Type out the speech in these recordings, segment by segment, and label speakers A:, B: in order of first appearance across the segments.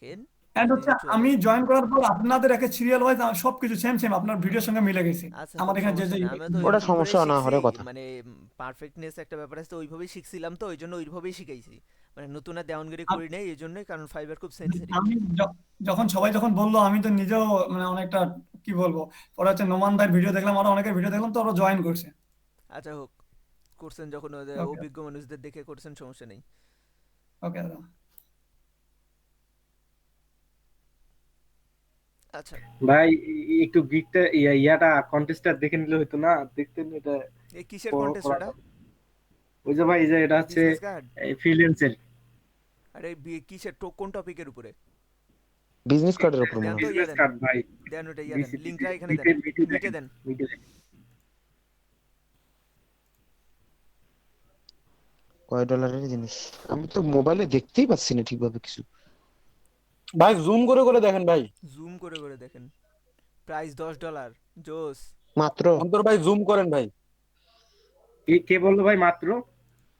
A: দেখেন
B: এন্ড
A: যদি
B: হচ্ছে
A: চলে।
B: আমি জয়েন করার পর আপনাদের একে সিরিয়াল ওয়াইজ সবকিছু সেম সেম আপনার ভিডিওর সঙ্গে মিলে গেছে।
A: আচ্ছা
B: আমার
A: হোক,
B: এখানে যে
A: সমস্যা
B: যে
A: নেই, আমি তো
C: ওটা
A: ওইরকম করে
C: সমস্যা না
A: শিখছি।
C: হওয়ার কথা।
A: মানে পারফেক্টনেস একটা ব্যাপার আছে তো, ওইভাবেই শিখছিলাম তো, ওই জন্য ওইভাবেই শিখাইছি। মানে নতুন আর দেওয়ানগিরি করি নাই এই জন্যই, কারণ ফাইবার খুব সেন্সিটিভ।
B: আমি যখন সবাই যখন বললো আমি তো নিজেও মানে অনেকটা কি বলবো, পরে হচ্ছে নোমান ভাইয়ের ভিডিও দেখলাম, আরো অনেকের ভিডিও দেখলাম, তো ওরা জয়েন করছে।
A: আচ্ছা হোক, করছেন যখন ওদের
B: ওকে,
A: অভিজ্ঞ মানুষদের দেখে করছেন, সমস্যা নেই।
B: ওকে দাদা।
A: আচ্ছা,
D: ভাই একটু গিকটা ইয়াটা কন্টেস্টটা দেখে নিলে হতো না? দেখতেন এটা
A: এই কিসের কন্টেস্ট
D: করা
A: ওটা?
D: যাবে। ওই যে ভাই, এই যে এটা হচ্ছে
A: বিজনেস কার্ড?
D: ফ্রিল্যান্সের।
A: আরে কিসের কোন টপিকের উপরে?
C: বিজনেস কার্ডের উপর
A: দেন
C: মনে
A: তো,
C: হয়।
A: ইয়া
D: বিজনেস
A: দেন,
D: কার্ড ভাই।
A: দেন ওটা, ইয়া দেন,
D: বিসি বিসি
A: লিঙ্কটা এখানে দেন,
D: মিটে মিটে
A: মিটে
D: দেখেন,
A: দেন।
D: মিটে দেখেন।
C: কয় ডলারের জিনিস আমি তো মোবাইলে দেখতেই পাচ্ছি না ঠিকভাবে কিছু।
E: ভাই জুম করে করে দেখেন ভাই।
A: জুম করে করে দেখেন। প্রাইস $10। জোস।
C: মাত্র
E: অন্তর ভাই জুম করেন ভাই।
D: কে কে বললো ভাই মাত্র?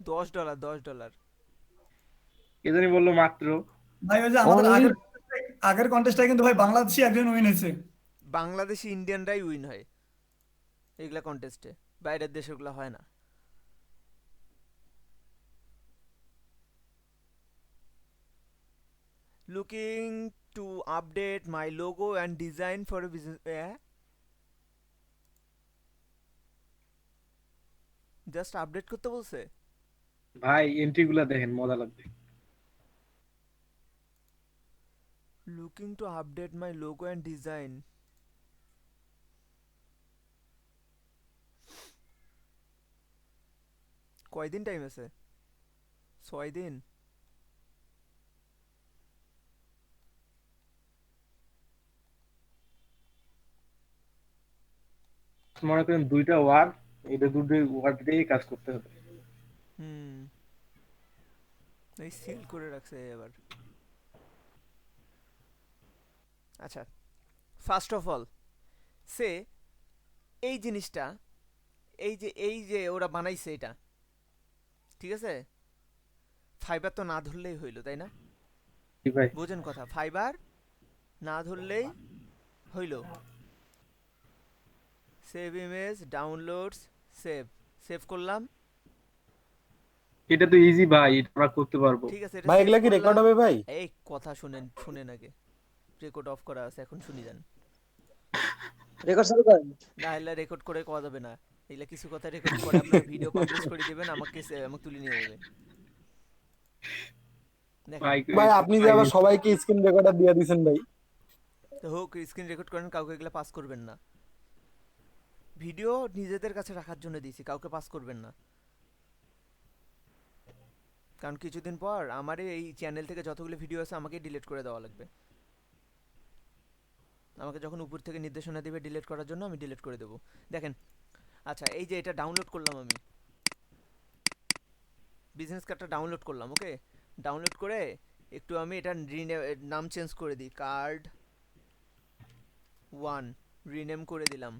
A: $10, $10।
D: কে জানি বললো মাত্র।
B: ভাই ওই যে আমাদের
C: অনলি।
B: আগের কন্টেস্টে কিন্তু ভাই বাংলাদেশি একজন উইন হয়েছে।
A: বাংলাদেশি ইন্ডিয়ানরাই উইন হয় এগুলা কন্টেস্টে, বাইরের দেশে ওগুলা হয় না। Looking to update my logo and design for business. Just update করতে বলছে।
D: ভাই এন্ট্রি গুলা দেখেন, মজা লাগবে।
A: Looking to update my logo and design. কয়দিন টাইম আছে? 6 দিন।
D: মনে করেন দুইটা ওয়ার্ড, এটা দুটো ওয়ার্ড দিয়েই কাজ করতে হবে।
A: হুম, এই সিল করে রাখছে এবার। আচ্ছা, ফার্স্ট অফ অল সে এই জিনিসটা, এই যে ওরা বানাইছে এটা, ঠিক আছে, ফাইবার তো না ধরলেই হইলো, তাই না?
D: কি ভাই?
A: বোঝেন কথা, ফাইবার না ধরলেই হইল। Save image, downloads, save. Save করলাম।
D: এটা তো ইজি ভাই, এটা আমরা করতে পারবো।
A: ঠিক আছে, এটা
E: ভাই
A: সেভ
E: এগুলা কি রেকর্ড
A: করলাম।
E: হবে ভাই?
A: এই কথা শুনেন, শুনেন আগে। রেকর্ড অফ করা আছে, এখন শুনি যান।
F: রেকর্ড চালু করেন।
A: না, এগুলা রেকর্ড করে করা যাবে না। এগুলা কিছু কথা রেকর্ড করে আপনার ভিডিও পাবলিশ করে দিবেন, আমাকে আমাকে তুলে নিয়ে যাবে। দেখেন,
D: ভাই
E: ভাই আপনি যে
D: ভাই,
E: আবার সবাইকে স্ক্রিন রেকর্ডার দিয়ে দিছেন ভাই।
A: তো হোক, স্ক্রিন রেকর্ড করেন, কাউকে এগুলা পাস করবেন না। ভিডিও নিজেদের কাছে রাখার জন্য দিয়েছি, কাউকে পাস করবেন না। কারণ কিছুদিন পর আমার এই চ্যানেল থেকে যতগুলো ভিডিও আছে আমাকে ডিলিট করে দেওয়া লাগবে। আমাকে যখন উপর থেকে নির্দেশনা দিবে ডিলিট করার জন্য, আমি ডিলিট করে দেবো। দেখেন, আচ্ছা, এই যে এটা ডাউনলোড করলাম আমি, বিজনেস কার্ডটা ডাউনলোড করলাম, ওকে। ডাউনলোড করে একটু আমি এটা নাম চেঞ্জ করে দিই, কার্ড 1 রিনেম করে দিলাম।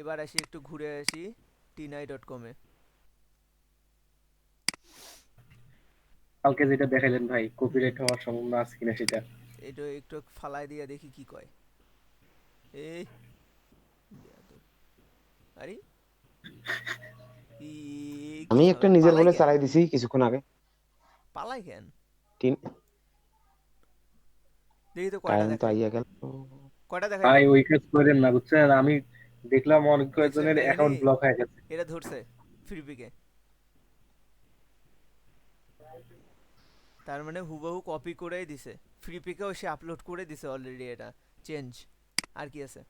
A: এবার আসি, একটু ঘুরে আসি tinai.com-এ।
D: কালকে যেটা দেখাইলেন ভাই, কপিরাইট হওয়ার সম্ভাবনা আছে কিনা সেটা।
A: এটা একটু ফালাই দিয়ে দেখি কি কয়। এই বেয়াদব। আরে কি, কি
C: আমি একটা
A: ঝামেলা,
C: নিজের
A: পালাই
C: বলে
A: কেন?
C: চালাই দিছি কিছুক্ষণ আগে।
A: পালাই কেন?
C: তিন
A: দেখি তো কয়টা
C: টাইম তো
A: দেখায়।
C: আইয়া গেল।
A: কয়টা দেখায়
D: ভাই
A: দেখেন।
D: ওই কাজ করেন না, বুঝছেন? আমি দেখলাম অনেক
A: দেখছেন
D: কয়েকজনের
A: কাহিনী?
D: অ্যাকাউন্ট ব্লক হয়ে গেছে।
A: এটা ধরছে ফ্রি পিকে। তার মানে হুবহু কপি করেই দিছে। ফ্রি পিকেও সে আপলোড করে দিছে অলরেডি, এটা চেঞ্জ। আর কি আছে?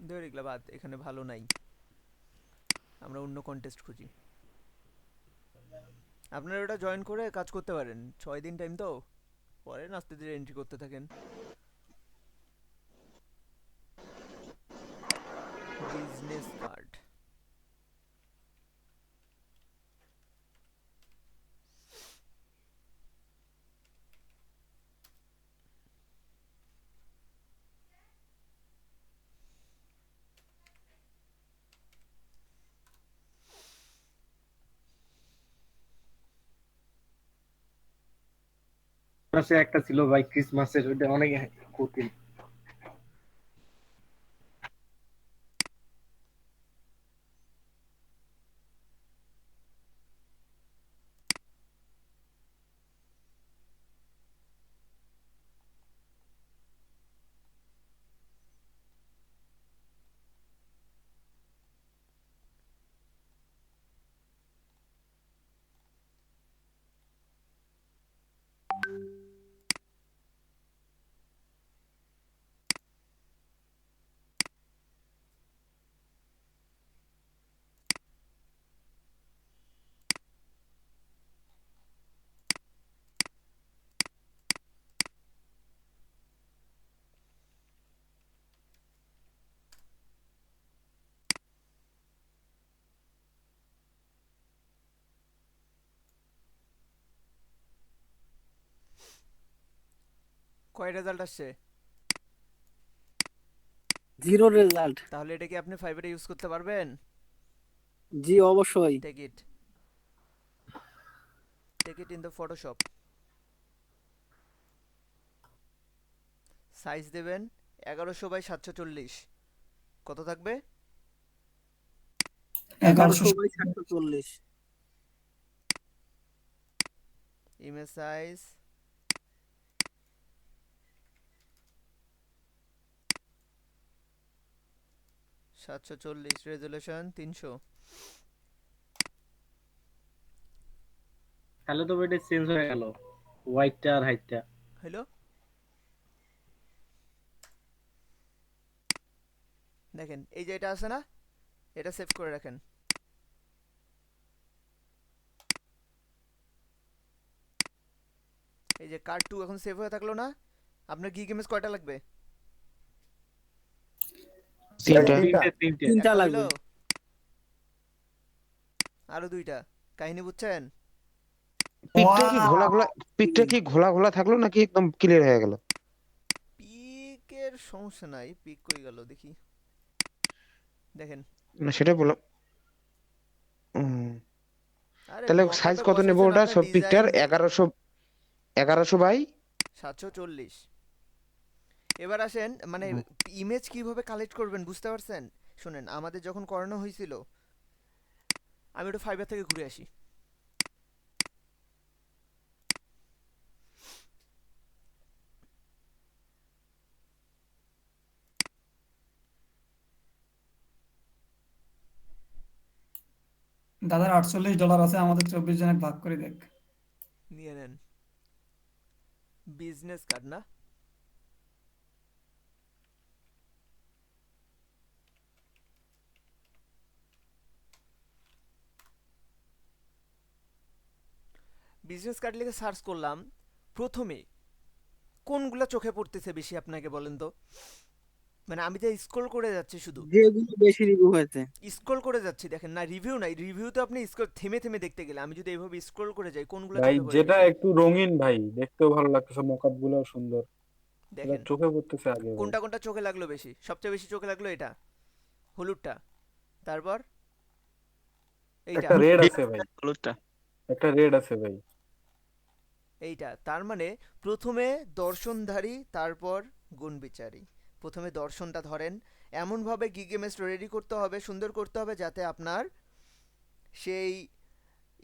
A: ধর এগুলা বাদ, এখানে ভালো নাই, আমরা অন্য কন্টেস্ট খুঁজি। আপনারা ওটা জয়েন করে কাজ করতে পারেন, 6 দিন টাইম তো, পরে আস্তে ধীরে এন্ট্রি করতে থাকেন। Business card.
D: পাশে একটা ছিল ভাই ক্রিসমাসের, ওইটা অনেক কঠিন।
A: কয় রেজাল্ট আসছে?
F: 0 রেজাল্ট।
A: তাহলে এটা কি আপনি ফাইবারে ইউজ করতে পারবেন?
F: জি অবশ্যই।
A: Take it, take it in the Photoshop. Size দেবেন 1100 বাই 740। কত থাকবে?
B: 1100
F: 1100 বাই 740।
A: Image size 740, resolution 300।
D: তাহলে তো এটা চেঞ্জ হয়ে গেল, হোয়াইটটা আর হাইটটা।
A: হ্যালো, দেখেন এই যে এটা আছে না, এটা সেভ করে রাখেন। এই যে কার্ড 2 এখন সেভ হয়ে থাকলো না? আপনার গিগ ইমেজ কয়টা লাগবে?
C: 3টা।
D: তিনটে।
F: তিনটা
A: একটা
F: লাগবে।
A: হইলো? আরো 2টা। কাহিনী বুঝছেন?
C: পিকটা কি ঘোলা ঘোলা থাকলো নাকি একদম ক্লিয়ার হয়ে গেল?
A: পিকের সমস্যা নাই, পিক কই গেল দেখি। দেখেন,
C: না সেটাই বললাম।
A: আরে
C: তাহলে সাইজ
A: মকআপে
C: কত নেব
A: বসাইছেন
C: ওটা
A: আপনার
C: সব পিকটার?
A: ডিজাইন দিয়ে।
C: 1100 বাই
A: 740। এবার আসেন, মানে ইমেজ কিভাবে কালেক্ট করবেন বুঝতে পারছেন? শুনেন, আমাদের যখন করানো হয়েছিল, আমি একটু ফাইবার থেকে ঘুরে আসি।
B: দাদার $48 আছে, আমাদের 24 জনের ভাগ করে দেখ।
A: নিয়ে নেন। বিজনেস কার্ড না? বিজনেস কার্ড লিখে সার্চ করলাম। প্রথমে কোনগুলা চোখে পড়তেছে বেশি আপনাকে বলেন তো? মানে আমি তো স্ক্রল করে যাচ্ছি, শুধু
F: যেগুলো বেশি রিভিউ হয়েছে।
A: স্ক্রল করে যাচ্ছি। দেখেন না, রিভিউ নাই, রিভিউ তো আপনি স্ক্রল থেমে থেমে দেখতে গেলে, আমি যদি এইভাবে স্ক্রল করে যাই কোনগুলা
E: ভাই
A: চোখে পড়ে
E: যেটা
A: বেশি?
E: একটু রঙিন ভাই, দেখতেও ভালো লাগতেছে, মকআপ গুলো সুন্দর, এটা
A: দেখেন
E: চোখে পড়তেছে আগে ভাই।
A: কোনটা কোনটা চোখে লাগলো বেশি, সবচেয়ে বেশি চোখে লাগলো এটা, হলুদটা। তারপর এইটা,
E: একটা রেড আছে ভাই, একটা রেড আছে ভাই।
A: এইটা। তার মানে প্রথমে দর্শনধারী, তারপর গুণবিচারী। প্রথমে দর্শনটা ধরেন, এমনভাবে গিগেমেস রেডি করতে হবে, সুন্দর করতে হবে, যাতে আপনার সেই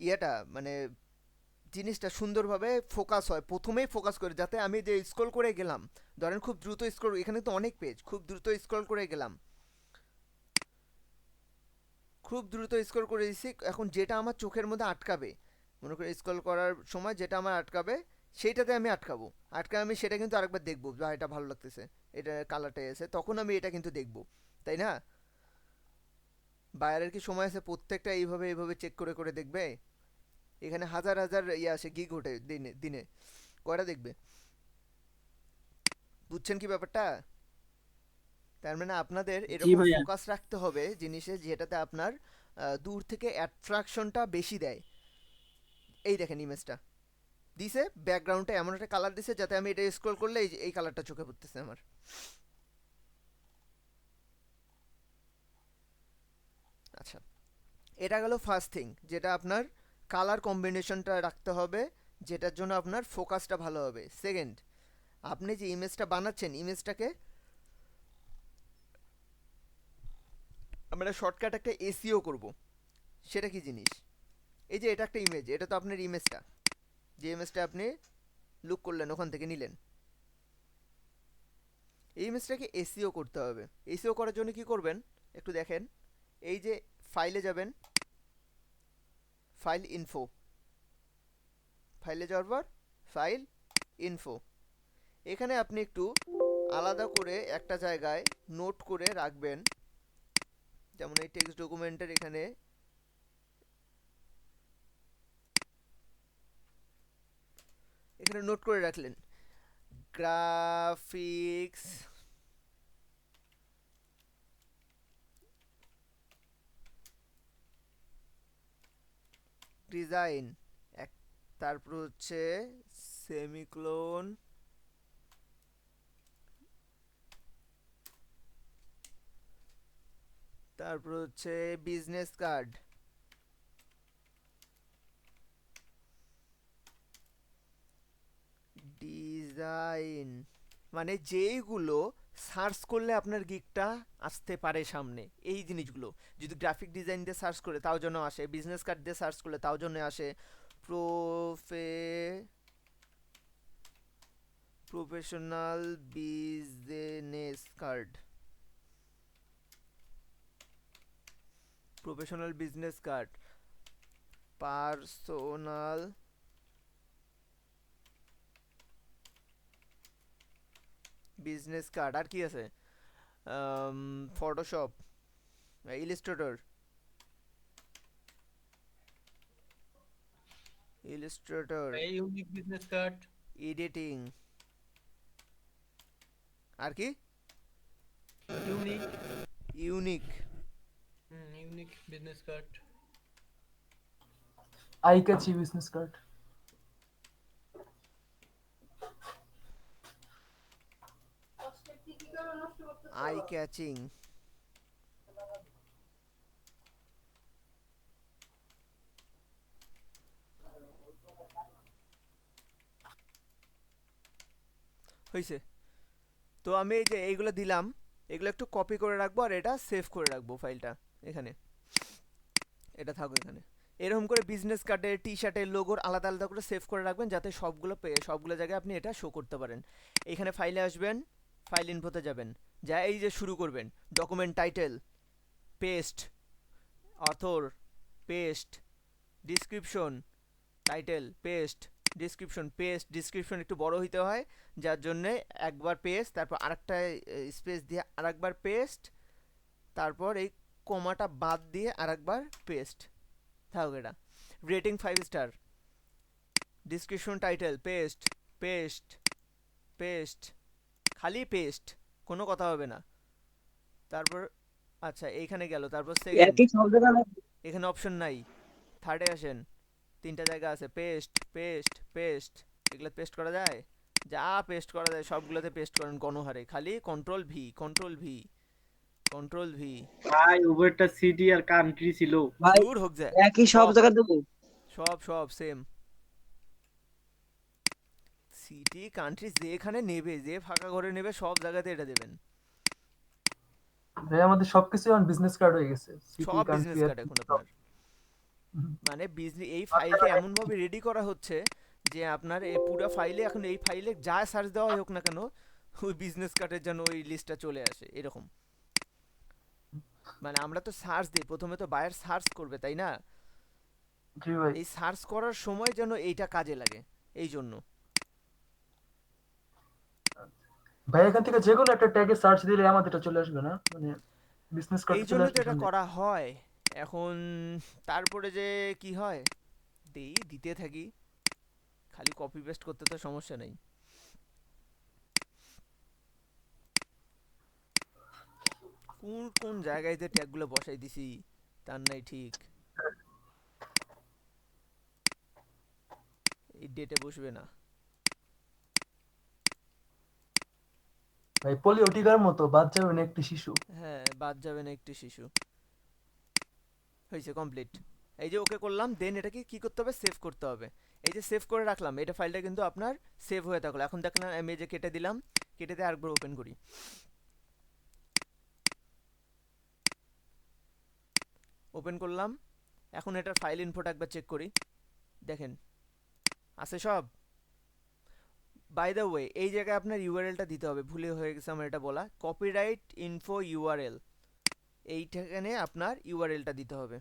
A: ইয়েটা, মানে জিনিসটা সুন্দরভাবে ফোকাস হয়। প্রথমেই ফোকাস করে, যাতে আমি যে স্ক্রল করে গেলাম, ধরেন খুব দ্রুত স্ক্রল, এখানে তো অনেক পেজ, খুব দ্রুত স্ক্রল করে গেলাম, খুব দ্রুত স্ক্রল করে দিচ্ছি, এখন যেটা আমার চোখের মধ্যে আটকাবে, মনে করি স্ক্রল করার সময় যেটা আমার আটকাবে, সেইটাতে আমি আটকাবো। আটকাবে আমি সেটা কিন্তু আরেকবার দেখবো, বা এটা ভালো লাগতেছে, এটা কালারটা এসে, তখন আমি এটা কিন্তু দেখবো, তাই না? বায়ারের কি সময় আছে প্রত্যেকটা এইভাবে এইভাবে চেক করে করে দেখবে? এখানে হাজার হাজার ইয়ে আসে, গিগ ওঠে দিনে দিনে, কয়টা দেখবে? বুঝছেন কি ব্যাপারটা? তার মানে আপনাদের
F: জি
A: এরকম
F: ভাইয়া।
A: ফোকাস রাখতে হবে জিনিসে, যেটাতে আপনার দূর থেকে অ্যাট্রাকশনটা বেশি দেয়। এই দেখেন ইমেজটা দিছে, ব্যাকগ্রাউন্ডে এমন একটা কালার দিছে, যাতে আমি এটা স্ক্রল করলে এই কালারটা চোখে পড়তেছে আমার। আচ্ছা, এটা গেল ফার্স্ট থিং, যেটা আপনার কালার কম্বিনেশনটা রাখতে হবে, যেটার জন্য আপনার ফোকাসটা ভালো হবে। সেকেন্ড, আপনি যে ইমেজটা বানাচ্ছেন, ইমেজটাকে আমরা শর্টকাট একটা এসইও করব। সেটা কি জিনিস? এই যে এটা একটা ইমেজ, এটা তো আপনার ইমেজটা, যে ইমেজটা আপনি লুক করলেন ওখান থেকে নিলেন, এই ইমেজটাকে এসইও করতে হবে। এসইও করার জন্য কি করবেন একটু দেখেন। এই যে ফাইলে যাবেন, ফাইল ইনফো, ফাইলে যাওয়ার পর ফাইল ইনফো, এখানে আপনি একটু আলাদা করে একটা জায়গায় নোট করে রাখবেন। যেমন এই টেক্সট ডকুমেন্টের এখানে এখানে নোট করে রাখলেন গ্রাফিক্স ডিজাইন, এক, তারপর হচ্ছে সেমিক্লোন, তারপর হচ্ছে বিজনেস কার্ড, ডিজাইন, মানে যেইগুলো সার্চ করলে আপনার গিকটা আসতে পারে সামনে, এই জিনিসগুলো। যদি গ্রাফিক ডিজাইন দিয়ে সার্চ করে তাও জন্য আসে, বিজনেস কার্ড দিয়ে সার্চ করলে তাও জন্য আসে, professional business card, professional business card, personal business card, আর কি আছে, Photoshop, Illustrator,
G: unique business card.
A: Editing, আর কি
G: unique
A: unique,
G: unique business card.
H: Eye catchy business card.
A: Eye catching, হয়েছে। তো আমি এই যে এইগুলো দিলাম, এগুলো একটু কপি করে রাখবো আর এটা সেভ করে রাখবো ফাইলটা এখানে, এটা থাকো এখানে। এরকম করে বিজনেস কার্ডের, টি শার্টের লোগোর আলাদা আলাদা করে সেভ করে রাখবেন, যাতে সবগুলো জায়গায় আপনি এটা শো করতে পারেন। এখানে ফাইলে আসবেন, ফাইল ইনফোতে যাবেন, যা এই যে শুরু করবেন document title, paste, author, paste, description, title, paste, description, paste, description একটু বড় হইতে হয়, যার জন্যে একবার পেস্ট, তারপর আরেকটা স্পেস দিয়ে আরেকবার পেস্ট, তারপর এই কমাটা বাদ দিয়ে আরেকবার পেস্ট, থাকুক এটা। Rating 5 star, description, title, paste, paste, paste, খালি পেস্ট, কোনো কথা হবে না। তারপর আচ্ছা এইখানে গেল, তারপর সেকেন্ড,
F: একই সব জায়গায়
A: এখানে অপশন নাই, থার্ডে আসেন, তিনটা জায়গা আছে, পেস্ট, পেস্ট, পেস্ট, এগুলো পেস্ট করা যায়, যা পেস্ট করা যায় সবগুলোতে পেস্ট করেন গণহারে, খালি control V, control V, control V,
D: ভাই ওভারটা সিটি আর কান্ট্রি ছিল।
F: ভাই
A: দূর হোক যায়,
F: একই সব
A: সব।
F: জায়গায় দেবো।
A: সব সেম, সিটি কান্ট্রি যেখানে নেবে, যে ফাঁকা ঘরে নেবে সব জায়গাতে এটা দেবেন,
H: ভাই আমাদের সবকিছু এখন বিজনেস কার্ড হয়ে গেছে, সিটি
A: সব
H: কান্ট্রি
A: বিজনেস কার্ড এখন আপনার। মানে এই ফাইলটা এমন ভাবে রেডি করা হচ্ছে যে আপনার এই পুরো ফাইলে, এখন এই ফাইলে যা সার্চ দেওয়া হোক না কেন, ওই বিজনেস কার্ডের জন্য ওই লিস্টটা চলে আসে এরকম। মানে আমরা তো সার্চ দিই, প্রথমে তো বায়ার সার্চ করবে তাই না,
H: জি ভাই।
A: এই সার্চ করার সময় যেন এইটা কাজে লাগে, এই জন্য।
H: ভাই এখান থেকে যে কোনো একটা ট্যাগে সার্চ দিলে আমাদের এটা চলে আসবে না, মানে বিজনেস কার্ড
A: এই
H: চলে
A: জন্য তো
H: আসবে
A: এটা
H: সামনে।
A: করা হয়। এখন তারপরে যে কি হয়, দিতে থাকি, খালি কপি পেস্ট করতে তো সমস্যা নেই। কোন কোন জায়গায় যে ট্যাগগুলো বসাই দিছি তার নাই ঠিক, এই ডেটে বসবে না।
H: ভাই পোলিও টিকার মতো বাদ যাবে না একটি শিশু।
A: হ্যাঁ, বাদ যাবে না একটি শিশু। হয়েছে, কমপ্লিট। এই যে ওকে করলাম, দেন এটাকে কি করতে হবে, সেভ করতে হবে। এই যে সেভ করে রাখলাম, এটা ফাইলটা কিন্তু আপনার সেভ হয়ে থাকলো। এখন দেখেন আমি এই যে কেটে দিলাম, কেটে দিয়ে আরেকবার ওপেন করি। ওপেন করলাম, এখন এটার ফাইল ইনফোটা একবার চেক করি, দেখেন আছে সব। বাই দ্য ওয়ে এই জায়গায় আপনার ইউআরএলটা দিতে হবে, ভুলে হয়ে গেছে আমার এটা বলা। কপিরাইট ইনফো ইউআরএল, এইখানে আপনার ইউআরএলটা দিতে হবে।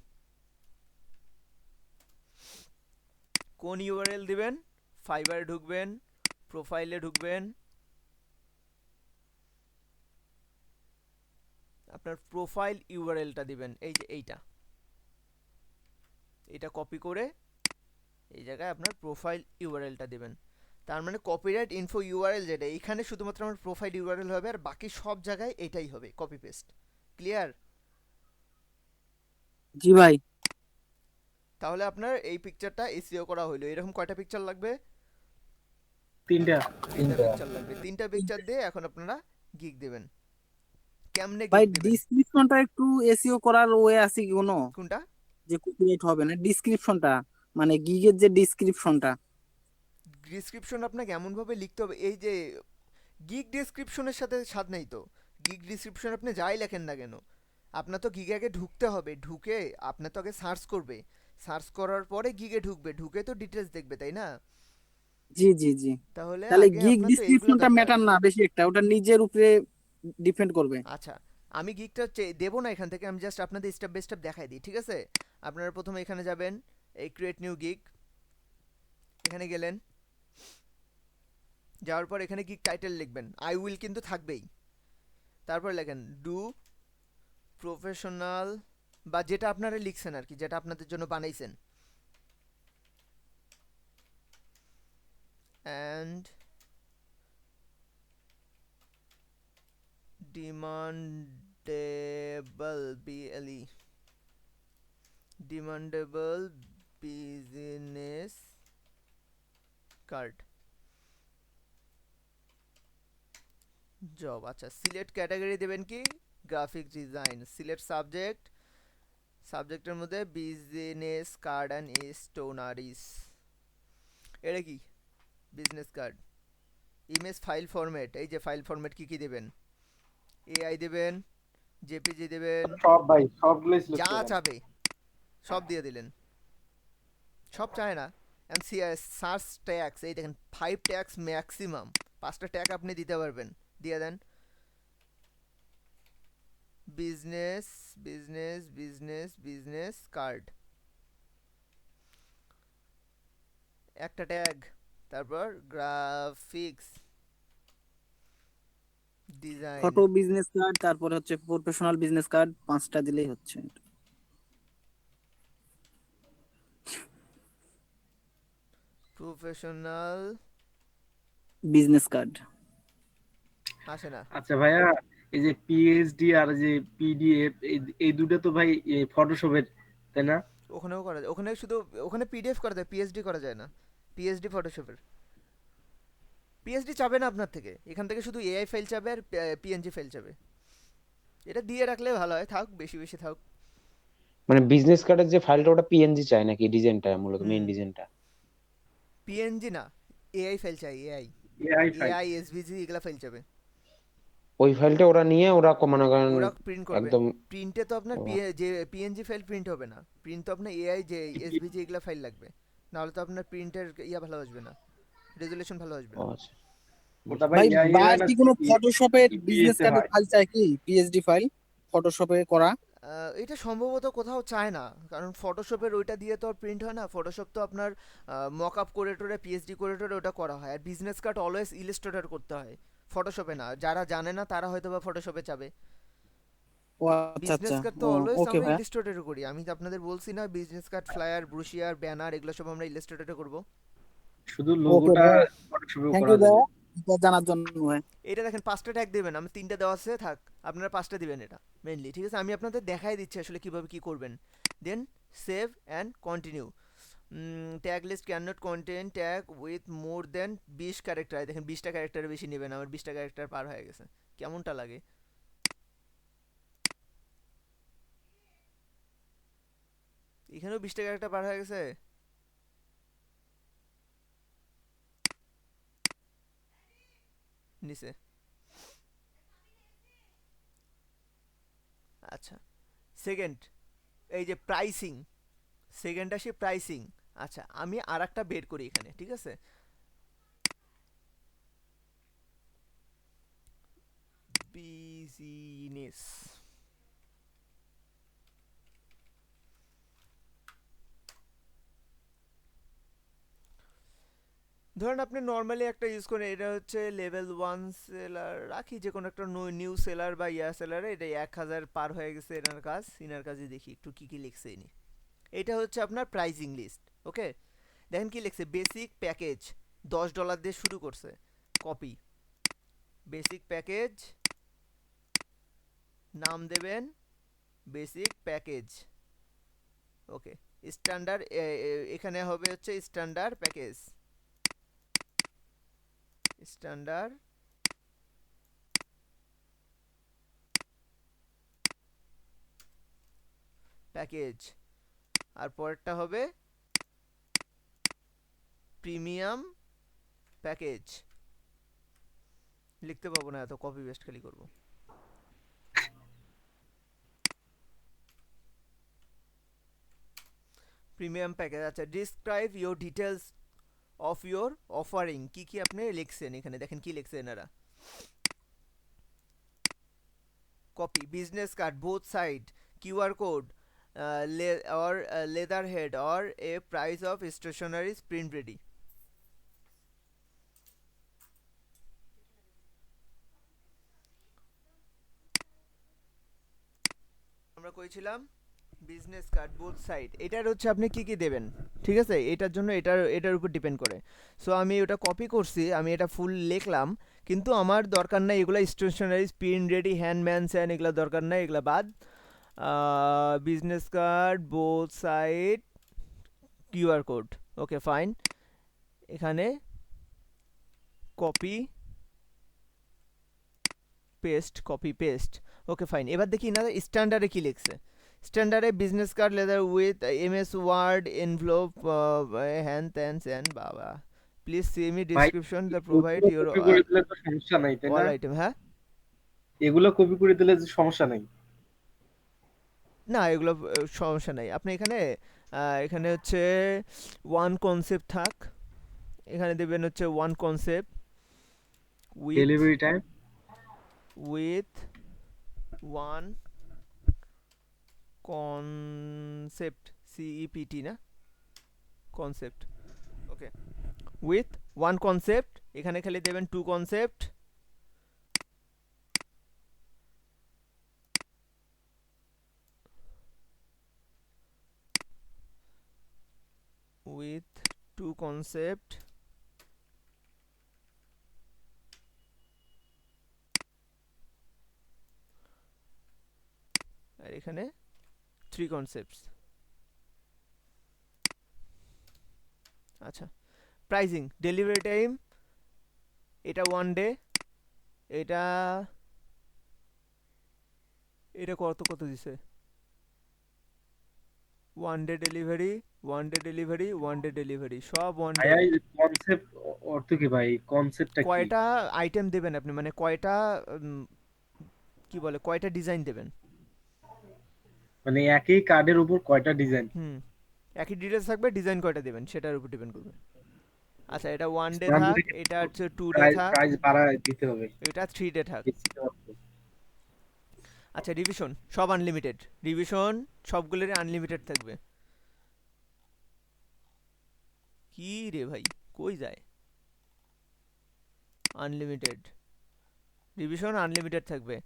A: কোন ইউআরএল দিবেন? ফাইবারে ঢুকবেন, প্রোফাইলে ঢুকবেন, আপনার প্রোফাইল ইউআরএলটা দিবেন, এই যে এইটা, এটা কপি করে এই জায়গায় আপনার প্রোফাইল ইউআরএলটা দিবেন। তার মানে কপিরাইট ইনফো ইউআরএল যেটা, এইখানে শুধুমাত্র আমার প্রোফাইল ইউআরএল হবে, আর বাকি সব জায়গায় এটাই হবে, কপি পেস্ট। ক্লিয়ার?
F: জি ভাই।
A: তাহলে আপনার এই পিকচারটা এসইও করা হলো। এরকম কয়টা পিকচার লাগবে?
D: 3টা।
A: তিনটা পিকচার লাগবে। তিনটা পিকচার দিয়ে এখন আপনারা গিগ দেবেন। কেমনে
F: ভাই
A: গিগ দিবেন?
F: ডিসক্রিপশনটা একটু এসইও করার ওয়ে আছে কি কোনো,
A: কোনটা?
F: যে কপিরাইট হবে না? ডিসক্রিপশনটা মানে গিগের যে ডিসক্রিপশনটা।
A: ডিসক্রিপশন আপনাকে এমন ভাবে লিখতে হবে, এই যে গিগ ডেসক্রিপশনের সাথে স্বাদ নেই তো। গিগ ডিসক্রিপশন আপনি যাই লেখেন না কেন, আপনার তো গিগে আগে ঢুকতে হবে, ঢুকে আপনার তো আগে সার্চ করবে, সার্চ করার পরে গিগে ঢুকবে, ঢুকে তো ডিটেলস দেখবে, তাই না?
F: জি জি জি।
A: তাহলে
F: তাহলে
A: আগে
F: গিগ
A: আপনার তো এইগুলো
F: ডিসক্রিপশনটা
A: দরকার।
F: ম্যাটার না বেশি একটা, ওটা নিজের উপরে ডিপেন্ড করবে।
A: আচ্ছা, আমি গিগটা দেবো না এখান থেকে, আমি জাস্ট আপনাদের স্টেপ বাই স্টেপ দেখাই দিই, ঠিক আছে? আপনারা প্রথমে এখানে যাবেন, এই ক্রিয়েট নিউ গিগ, এখানে গেলেন, যাওয়ার পর এখানে গিগ টাইটেল লিখবেন, আই উইল কিন্তু থাকবেই। তারপর লেখেন ডু প্রফেশনাল, বা যেটা আপনারা লিখছেন আর কি, যেটা আপনাদের জন্য বানাইছেন, and demandable, BLE, demandable business card job. আচ্ছা, সিলেক্ট ক্যাটাগরি দেবেন কি? Graphic design. সিলেক্ট সাবজেক্ট, সাবজেক্টের মধ্যে বিজনেস কার্ড অ্যান্ড স্টোনারিস। এটা কি? Business card. Image file format, এই যে ফাইল ফরম্যাট কি কি দেবেন? এআই দেবেন, জেপিজি দেবেন,
D: সব ভাই, সবগুলোই সিলেক্ট
A: যা
D: করবেন।
A: চাবে সব দিয়ে দিলেন। সব চায় না। এন্ড সার্চ ট্যাক্স, এই দেখেন 5 ট্যাক্স ম্যাক্সিমাম, 5টা ট্যাগ আপনি দিতে পারবেন, দিয়ে দেন। Business business business business card, একটা ট্যাগ। তারপর graphics design,
F: photo business card, তারপরে হচ্ছে প্রফেশনাল বিজনেস কার্ড, 5টা দিলেই হচ্ছে।
A: Professional
F: business card.
A: আসে না।
D: আচ্ছা ভাইয়া, এই যে পিএইচডি আর যে পিডিএফ, এই দুটো তো ভাই ফটোশপের, তাই না?
A: ওখানেও করা যায়, ওখানে শুধু, ওখানে পিডিএফ করা যায়, পিএইচডি করা যায় না। পিএইচডি ফটোশপের, পিএইচডি চাবে না আপনার থেকে, এখান থেকে শুধু এআই ফাইল চাবে আর পিএনজি ফাইল চাবে। এটা দিয়ে রাখলে ভালো হয়, থাক বেশি বেশি থাক।
C: মানে বিজনেস কার্ডের যে ফাইলটা ওটা পিএনজি চাই নাকি? ডিজাইনটা মূলত মেইন
A: হুম,
C: ডিজাইনটা
A: পিএনজি না, এআই ফাইল চাই, AI,
D: AI file.
A: AI SVG এগুলা ফাইল চাবে।
C: ওই ফাইলটা ওরা নিয়ে ওরা মনে করেন
A: ওরা প্রিন্ট করবে,
C: একদম।
A: প্রিন্টে তো আপনার
C: ও,
A: যে পিএনজি ফাইল প্রিন্ট হবে না, প্রিন্ট তো আপনার এআই যে এসভিজি এগুলা ফাইল লাগবে, নাহলে তো আপনার প্রিন্টের ইয়া ভালো আসবে না, রেজুলেশন ভালো আসবে
C: ও
A: না।
C: আচ্ছা।
D: ওটা ভাই
F: ভাই
D: এআই
F: বার
D: হয় না,
F: কি কোনো ফটোশপের বিজনেস
D: সিপিএস এ
F: কার্ডের
D: হয়।
F: ফাইল চাই কি? পিএইচডি ফাইল ফটোশপে করা।
A: এটা সম্ভবত কোথাও চায় না, কারণ ফটোশপের ওইটা দিয়ে তো প্রিন্ট হয় না। ফটোশপ তো আপনার মক আপ করে টোরে, পিএইচডি করে টোরে ওটা করা হয়, আর বিজনেস কার্ড অলওয়েজ ইলাস্ট্রেটর করতে হয়, ফটোশপে না। যারা জানে না তারা হয়তো বা ফটোশপে চাবে।
F: ও আচ্ছা
A: বিজনেস
F: আচ্ছা।
A: কার্ড তো
F: ও
A: অলওয়েজ
F: ওকে
A: আমরা
F: ভাই।
A: ইলাস্ট্রেটরে করি। আমি তো আপনাদের বলছি না, business card, flyer, brochure, banner এগুলো সব আমরা ইলাস্ট্রেটরে করব।
D: শুধু
F: ওকে
D: লোগোটা
F: ভাই,
D: ফটোশপেও
F: থ্যাংক
D: করা
F: ইউ
D: যাবে।
F: ভাই এটা জানার জন্য ভাই।
A: এটা দেখেন 5টা ট্যাগ দেবেন, আমি 3টা দেওয়া আছে, থাক আপনারা 5টা দিবেন এটা মেইনলি, ঠিক আছে? আমি আপনাদের দেখাই দিচ্ছি আসলে কিভাবে কি করবেন। Then save and continue. Tag list can not contain tag with more than 20 character. দেখেন 20টা ক্যারেক্টারের বেশি নেবেন, আমার 20টা ক্যারেক্টার পার হয়ে গেছে। কেমনটা লাগে? এখানেও 20টা ক্যারেক্টার পার হয়ে গেছে। নিচে। আচ্ছা, সেকেন্ড, এই যে প্রাইসিং, সেকেন্ড আসে প্রাইসিং। আচ্ছা, আমি আর একটা বের করি এখানে, ঠিক আছে? বিজনেস, ধরেন আপনি নর্মালি একটা ইউজ করেন, এটা হচ্ছে লেভেল 1 সেলার, রাখি যে কোনো একটা নিউ সেলার বা ইয়া সেলারে, এটা 1000 পার হয়ে গেছে এনার কাজ। ইনার কাজে দেখি একটু কি কি লিখছে ইনি। এটা হচ্ছে আপনার প্রাইসিং লিস্ট। ওকে, দেখেন কি লিখছে, বেসিক প্যাকেজ $10 দিয়ে শুরু করছে। কপি, বেসিক প্যাকেজ, নাম দেবেন বেসিক প্যাকেজ। ওকে, স্ট্যান্ডার্ড, এখানে হবে হচ্ছে স্ট্যান্ডার্ড প্যাকেজ, স্ট্যান্ডার্ড প্যাকেজ। আর পরেরটা হবে প্রিমিয়াম প্যাকেজ। লিখতে পাবো না, এত কপি পেস্ট খালি করব। Premium package. আচ্ছা, describe your details of your offering, কি কি আপনি লিখছেন এখানে, দেখেন কি লিখছে এনারা। Copy, business card, both side, QR code, or leatherhead or a price of stationery print ready. আমরা কইছিলাম বিজনেস কার্ড বোথ সাইড, এটার হচ্ছে আপনি কি কি দেবেন, ঠিক আছে? এটার জন্য এটার উপর ডিপেন্ড করে। সো আমি ওটা কপি করছি, আমি এটা ফুল লিখলাম, কিন্তু আমার দরকার নাই এগুলা স্টেশনারি, প্রিন্ট রেডি, হ্যান্ডম্যানস অ্যান্ড এগুলা দরকার নাই, এগুলা বাদ। Business card both side, QR code. Okay fine, এখানে copy paste, copy paste. Okay fine, এবার দেখি না স্ট্যান্ডার্ডে কি লিখছে। স্ট্যান্ডার্ডে business card leather with MS Word envelope, হ্যান ত্যান স্যান, বাবা please see me description the provide your
D: copy করে দিলে তো সমস্যা নাই, তাই
A: অল
D: না?
A: আইটেম। হ্যাঁ,
D: এগুলো কপি করে দিলে যে সমস্যা নাই।
A: না এগুলো সমস্যা নাই। আপনি এখানে এখানে হচ্ছে ওয়ান কনসেপ্ট থাক, এখানে দেবেন হচ্ছে one concept
D: delivery time
A: with one concept, CEPT না, concept। okay, with one concept, এখানে খালি দেবেন two concept, with two concept, আর এখানে 3 concepts। আচ্ছা, প্রাইসিং, ডেলিভারি টাইম, এটা 1 ডে, এটা এটা কত কত দিছে, 1 day delivery, 1 day delivery, 1 day delivery, সব 1 ডে।
D: ভাই কনসেপ্ট অর্থ কি ভাই? কনসেপ্টটা কি?
A: কয়টা আইটেম দেবেন আপনি, মানে কয়টা কি বলে, কয়টা ডিজাইন দেবেন?
D: মানে একই কার্ডের উপর কয়টা ডিজাইন?
A: একই ডিটেলস থাকবে, ডিজাইন কয়টা দেবেন সেটার উপর ডিপেন্ড করবে। আচ্ছা, এটা 1 ডে
D: মানে
A: থাক, এটা হচ্ছে 2 ডে থাক,
D: প্রাইস বাড়ায় দিতে হবে।
A: এটা 3 ডে থাক।
D: বেশি দেওয়ার তো।
A: আচ্ছা, রিভিশন সব আনলিমিটেড, রিভিশন সবগুলোরই আনলিমিটেড থাকবে। কি রে ভাই, কই যায়? আনলিমিটেড রিভিশন, আনলিমিটেড থাকবে।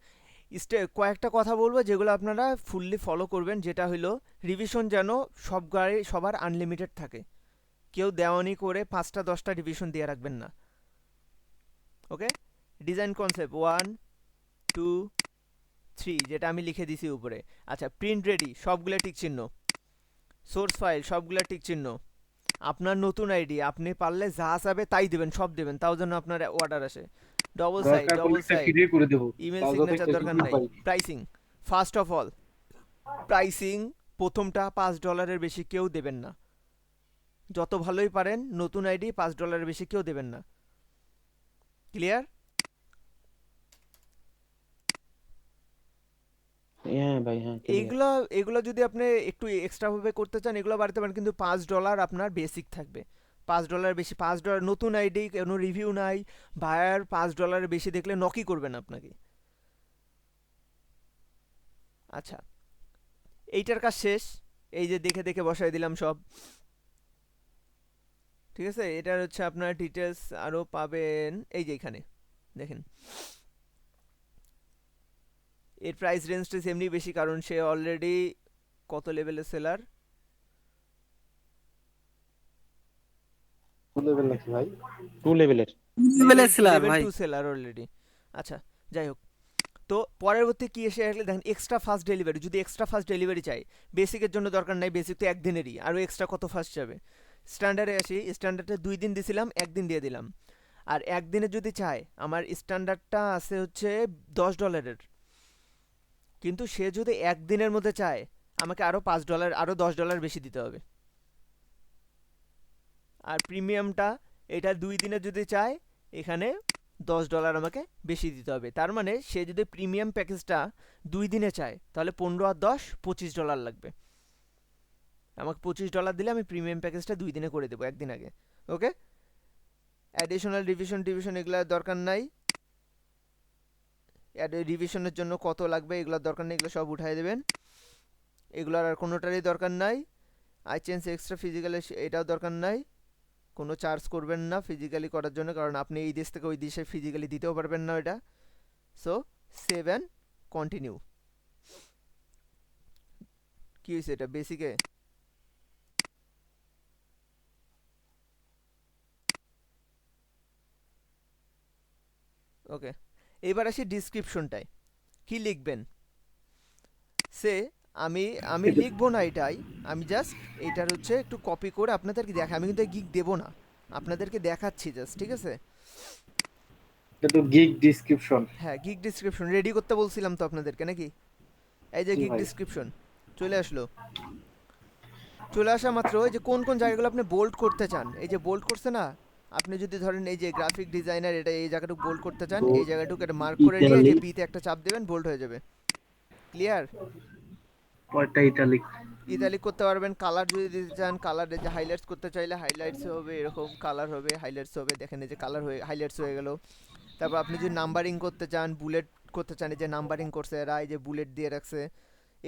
A: কয়েকটা কথা বলবো যেগুলো আপনারা ফুললি ফলো করবেন, যেটা হলো রিভিশন যেন সবার আনলিমিটেড থাকে, কেউ দেওয়ানি করে 5টা 10টা রিভিশন দিয়ে রাখবেন না। ওকে, ডিজাইন কনসেপ্ট 1 2 3, যেটা আমি লিখে দিছি উপরে। আচ্ছা, প্রিন্ট রেডি সবগুলো টিক চিহ্ন, সোর্স ফাইল সবগুলো টিক চিহ্ন, আপনার নতুন আইডি, আপনি পারলে যা চাবে তাই দেবেন, সব দেবেন, তাও যেন আপনার অর্ডার আসে। ডবল সাইড,
D: দরকার
A: ডবল
D: পড়লে একটা
A: সাইড,
D: ফিডে করে দেব।
A: ইমেল
D: তাও যাতে
A: সিগনেচার
D: একটা
A: দরকার
D: সুযোগ
A: নাই।
D: পাই।
A: Pricing, first of all pricing প্রথমটা $5 বেশি কেউ দেবেন না, যত ভালোই পারেন নতুন আইডি $5 বেশি কেউ দেবেন না। ক্লিয়ার?
C: ভাই, হ্যাঁ ক্লিয়ার।
A: এইগুলো এগুলো যদি আপনি একটু এক্সট্রা ভাবে করতে চান এগুলো বাড়াতে পারেন, কিন্তু $5 আপনার বেসিক থাকবে। $5 বেশি, $5 নতুন আইডি, কোনো রিভিউ নাই, ভায়ার $5 বেশি দেখলে নকই করবেন আপনাকে। আচ্ছা, এইটার কাজ শেষ। এই যে দেখে দেখে বসাই দিলাম সব, ঠিক আছে। এটার হচ্ছে আপনার ডিটেলস আরও পাবেন এই যে এখানে দেখেন। এর প্রাইস রেঞ্জটা এমনি বেশি কারণ সে অলরেডি কত লেভেলের সেলার,
C: 2 লেভেল নাকি ভাই? 2 লেভেলের।
F: লেভেলের সেলার
A: লেভেল
F: ভাই।
A: 2 সেলার অলরেডি। আচ্ছা, যাই হোক, তো পরবর্তী কি এসে আসলে দেখেন এক্সট্রা ফাস্ট ডেলিভারি। যদি এক্সট্রা ফাস্ট ডেলিভারি চাই, বেসিকের জন্য দরকার নাই, বেসিক তো একদিনেরই, আরও এক্সট্রা কত ফাস্ট যাবে। স্ট্যান্ডার্ডে আসি, স্ট্যান্ডার্ডে 2 দিন দিছিলাম, 1 দিন দিয়ে দিলাম। আর একদিনে যদি চায়, আমার স্ট্যান্ডার্ডটা আছে হচ্ছে $10, কিন্তু সে যদি একদিনের মধ্যে চায় আমাকে আরও $5 আরও $10 বেশি দিতে হবে। আর প্রিমিয়ামটা এটা 2 দিনে যদি চায় এখানে $10 আমাকে বেশি দিতে হবে। তার মানে সে যদি প্রিমিয়াম প্যাকেজটা 2 দিনে চায় তাহলে 15 আর 10 $25 লাগবে। আমাকে $25 দিলে আমি প্রিমিয়াম প্যাকেজটা 2 দিনে করে দেবো, একদিন আগে। ওকে, অ্যাডিশনাল রিভিশন এগুলোর দরকার নাই। রিভিশনের জন্য কত লাগবে এগুলোর দরকার নেই, এগুলো সব উঠাই দেবেন, এগুলোর আর কোনোটারই দরকার নাই। আই চেঞ্জ এক্সট্রা ফিজিক্যালি এটাও দরকার নাই, কোনো চার্জ করবেন না ফিজিক্যালি করার জন্য, কারণ আপনি এই দেশ থেকে ওই দেশে ফিজিক্যালি দিতেও পারবেন না এটা। So save and continue. কি হয়েছে এটা বেসিকে? ওকে, এবার আসি ডিসক্রিপশনটায় কি লিখবেন। সে আমি আমি লিখবো না এটাই, আমি জাস্ট এইটার হচ্ছে একটু কপি করে আপনাদেরকে দেখা, আমি কিন্তু গিগ দেবো না, আপনাদেরকে দেখাচ্ছি জাস্ট, ঠিক আছে।
D: এটা তো গিগ ডিসক্রিপশন।
A: হ্যাঁ, গিগ ডিসক্রিপশন রেডি করতে বলছিলাম তো আপনাদেরকে নাকি। এই যে
D: জি
A: গিগ
D: ভাই।
A: ডিসক্রিপশন চলে আসলো। চলে আসা মাত্র এই যে কোন কোন জায়গাগুলো আপনি বোল্ড করতে চান, এই যে বোল্ড করছে না, আপনি যদি ধরেন এই যে গ্রাফিক ডিজাইনার এটা এই জায়গাটুকু বোল্ড করতে চান, এই জায়গাটুকু এটা মার্ক করে নিয়ে এই যে বিতে একটা চাপ দেবেন, বোল্ড হয়ে যাবে। ক্লিয়ার?
D: পরেরটা ইটালিক।
A: ইতালিক করতে পারবেন। কালার যদি দিতে চান, কালার যে হাইলাইটস করতে চাইলে হাইলাইটস হবে, এরকম কালার হবে, হাইলাইটস হবে, দেখেন এই যে কালার হয়ে হাইলাইটস হয়ে গেল। তারপর আপনি যদি নাম্বারিং করতে চান, বুলেট করতে চান, এই যে নাম্বারিং করছে এরা, এই যে বুলেট দিয়ে রাখছে,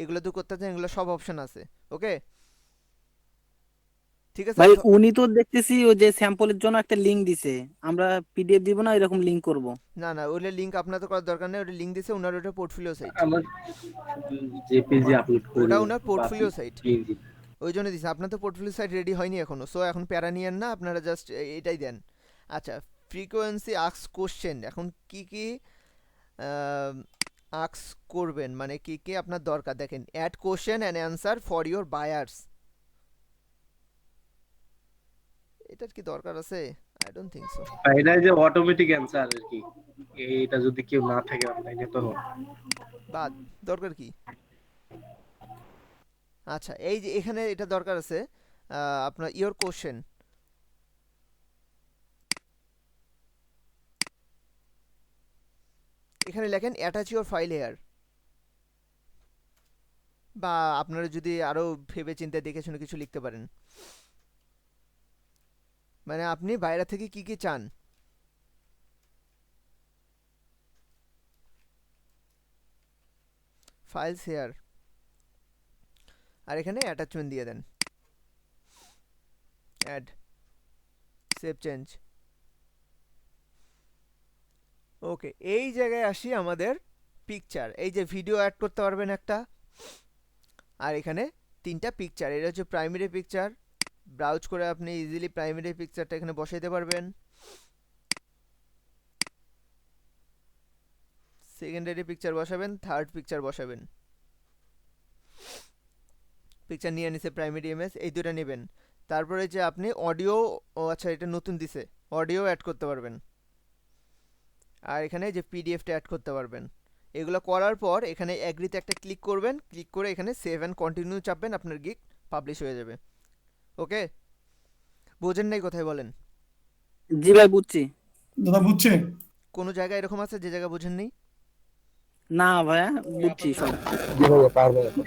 A: এগুলো তো করতে চান, এগুলো সব অপশন আছে। ওকে, ঠিক আছে।
F: ভাই উনি তো দেখতেছি ওই যে স্যাম্পলের জন্য একটা লিংক দিছে, আমরা পিডিএফ দিব না এরকম লিংক করব।
A: না না, ওইটা লিঙ্ক আপনাদের করার দরকার নেই, ওটা লিঙ্ক দিছে ওনার, ওটা পোর্টফোলিও সাইট,
D: আমার জেপিজি আপলোড করি।
A: ওটা ওনার পোর্টফোলিও সাইট, ওই জন্য দিছে। আপনার তো পোর্টফোলিও সাইট রেডি হয়নি এখনো, সো এখন প্যারা নিয়েন না, আপনারা জাস্ট এটাই দেন। আচ্ছা, ফ্রিকোয়েন্সি আক্স কোশ্চেন, এখন কি কি আক্স করবেন, মানে কি কি আপনার দরকার, দেখেন add question and answer for your buyers. এটার কি দরকার আছে? I don't think so.
D: এটা যে অটোমেটিক অ্যানসার আর কি, এইটা যদি কেউ না থাকে অনলাইনে তো
A: বাদ, দরকার কি? আচ্ছা, এই যে এখানে এটা দরকার আছে আপনার ইওর কোশ্চেন। এখানে লেখেন অ্যাটাচ ইওর ফাইল হেয়ার, বা আপনারা যদি আরো ভেবে চিন্তে দেখে শুনে কিছু লিখতে পারেন, মানে আপনি বাইরে থেকে কি কি চান। ফাইলস হেয়ার, আর এখানে অ্যাটাচমেন্ট দিয়ে দেন, অ্যাড, সেভ চেঞ্জ। ওকে, এই জায়গায় আসি আমাদের পিকচার, এই যে ভিডিও অ্যাড করতে পারবেন একটা, আর এখানে 3টা পিকচার, এটা হচ্ছে প্রাইমারি পিকচার। ব্রাউজ করে আপনি ইজিলি প্রাইমারি পিকচারটা এখানে বসাইতে পারবেন। সেকেন্ডারি পিকচার বসাবেন, থার্ড পিকচার বসাবেন। পিকচার নিয়ে নিছে প্রাইমারি ইমেজ, এই দুটো নেবেন। তারপরে যে আপনি অডিও, ও আচ্ছা এটা নতুন দিছে, অডিও অ্যাড করতে পারবেন, আর এখানে যে পিডিএফটা অ্যাড করতে পারবেন। এগুলো করার পর এখানে অ্যাগ্রিতে একটা ক্লিক করবেন, ক্লিক করে এখানে সেভ অ্যান্ড কন্টিনিউ চাপবেন, আপনার গিগ পাবলিশ হয়ে যাবে। ওকে, বোঝেন নাই কোথায় বলেন?
F: জি ভাই বুঝছি।
B: দাদা বুঝছে?
A: কোনো জায়গায় এরকম আছে যে জায়গা বোঝেন নেই?
F: না ভাইয়া, বুঝছি সব।
E: যেভাবে পারবে এখন।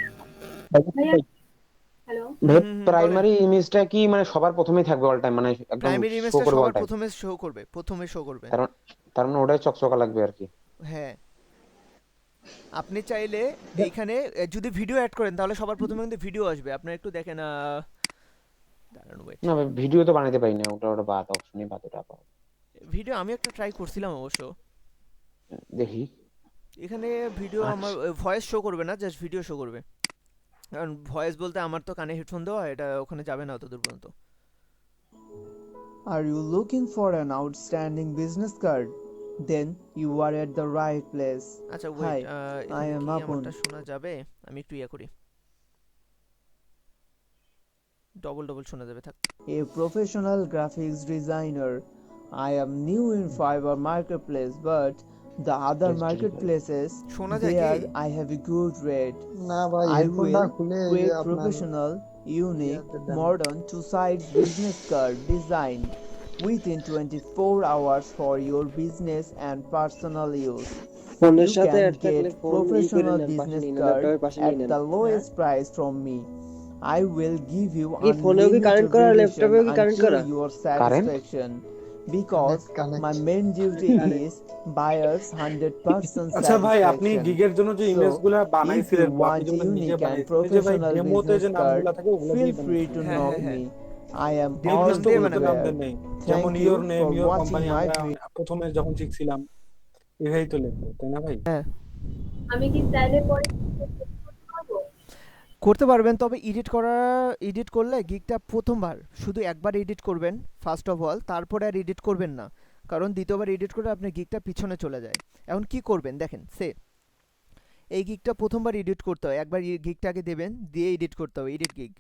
I: হ্যালো,
C: ভাই
A: বলেন।
C: প্রাইমারি ইমেজটা কি মানে সবার প্রথমেই থাকবে অল টাইম, মানে একদম
A: প্রাইমারি
C: শো
A: ইমেজটা
C: করবে অল
A: সবার
C: টাইম?
A: প্রথমে শো করবে, প্রথমে শো করবে।
C: তার তার মানে ওটাই চকচকা লাগবে আর কি।
A: হ্যাঁ, আপনি চাইলে এইখানে যদি ভিডিও অ্যাড করেন তাহলে সবার প্রথমে কিন্তু ভিডিও আসবে। আপনারা একটু দেখেন, দাঁড়ান ওয়েট।
C: না ভাই ভিডিও তো বানাতে পারি না, ওটা বাদ, অপশনই বাদ, ওটা পাও।
A: ভিডিও আমি একটা ট্রাই করছিলাম অবশ্য।
C: দেখি।
A: এখানে ভিডিও আমার
C: আচ্ছা
A: ভয়েস শো করবে না, জাস্ট ভিডিও শো করবে। কারণ ভয়েস বলতে আমার তো কানে হেডফোন দেওয়া, এটা ওখানে যাবে না অত দূর পর্যন্ত।
J: Are you looking for an outstanding business card? Then you are at the right place.
A: আচ্ছা
J: Hi,
A: ওয়েট,
J: I
A: এখানে
J: am
A: কি
J: Apun.
A: আমারটা শোনা যাবে? আমি একটু ইয়ে করি, ডবল ডবল শোনা যাবে, থাক।
J: A professional graphics designer. I am new in Fiverr marketplace, but the other marketplaces
A: শোনা যায় কি?
J: there I have a good rate.
K: না ভাই,
J: I
K: হেডফোনটা
J: will
K: খুলে যে
J: create
K: আপনার
J: professional, unique,
K: ইয়াতে দেন।
J: modern two-side business card design within 24 hours for your business and personal use.
K: ফোনের
J: You
K: সাথে
J: can
K: অ্যাড থাকলে
J: get
K: ফোন
J: professional
K: নেন, পাশে
J: business
K: নিন,
J: card
K: ল্যাপটপের পাশে
J: at
K: নিয়ে নেন।
J: the lowest price from me. I will give you
K: এই ফোনেও কি কানেক্ট
J: unlimited
K: করা,
J: revision
K: ল্যাপটপেও কি কানেক্ট
J: until
K: করা?
J: your
C: current?
J: satisfaction. Because
K: Connect.
J: my main duty is buyers 100%
E: আচ্ছা ভাই, আপনি
J: satisfaction.
E: গিগের জন্য যে
J: So,
E: ইমেজগুলো
J: if
E: বানাইছিলেন
J: you
E: বা আপনি
J: want
E: যেগুলো নিজে
J: unique and
E: বানাইছেন, এই যে ভাই
J: professional
E: ডেমোতে যে
J: business
E: নামগুলো
J: card,
E: থাকে ওগুলো
J: feel
E: দিয়ে
J: free to
E: বানাইছেন।
A: হ্যাঁ,
J: knock
A: হ্যাঁ, হ্যাঁ।
J: me. I am
E: ডেমো
A: নাম
E: তো
A: দিয়ে
J: always
E: বলতে নাম দেন
J: there.
E: নেই, যেমন
J: Thank
E: your
J: you
E: name
J: for
E: your
J: watching
E: company,
J: my
E: আমরা
J: video.
E: প্রথমে যখন শিখছিলাম এভাবেই তো লিখবো, তাই না ভাই?
A: হ্যাঁ,
I: আমি কি চাইলে পরে করতে পারবো?
A: করতে পারবেন, তবে এডিট করলে গিগটা প্রথমবার শুধু একবার এডিট করবেন ফার্স্ট অফ অল, তারপরে আর এডিট করবেন না। কারণ দ্বিতীয়বার এডিট করে আপনার গিগটা পিছনে চলে যায়। এখন কি করবেন দেখেন, এই গিগটা প্রথমবার এডিট করতে হয়, একবার গিগটাকে দেবেন, দিয়ে এডিট করতে হবে, এডিট গিগ।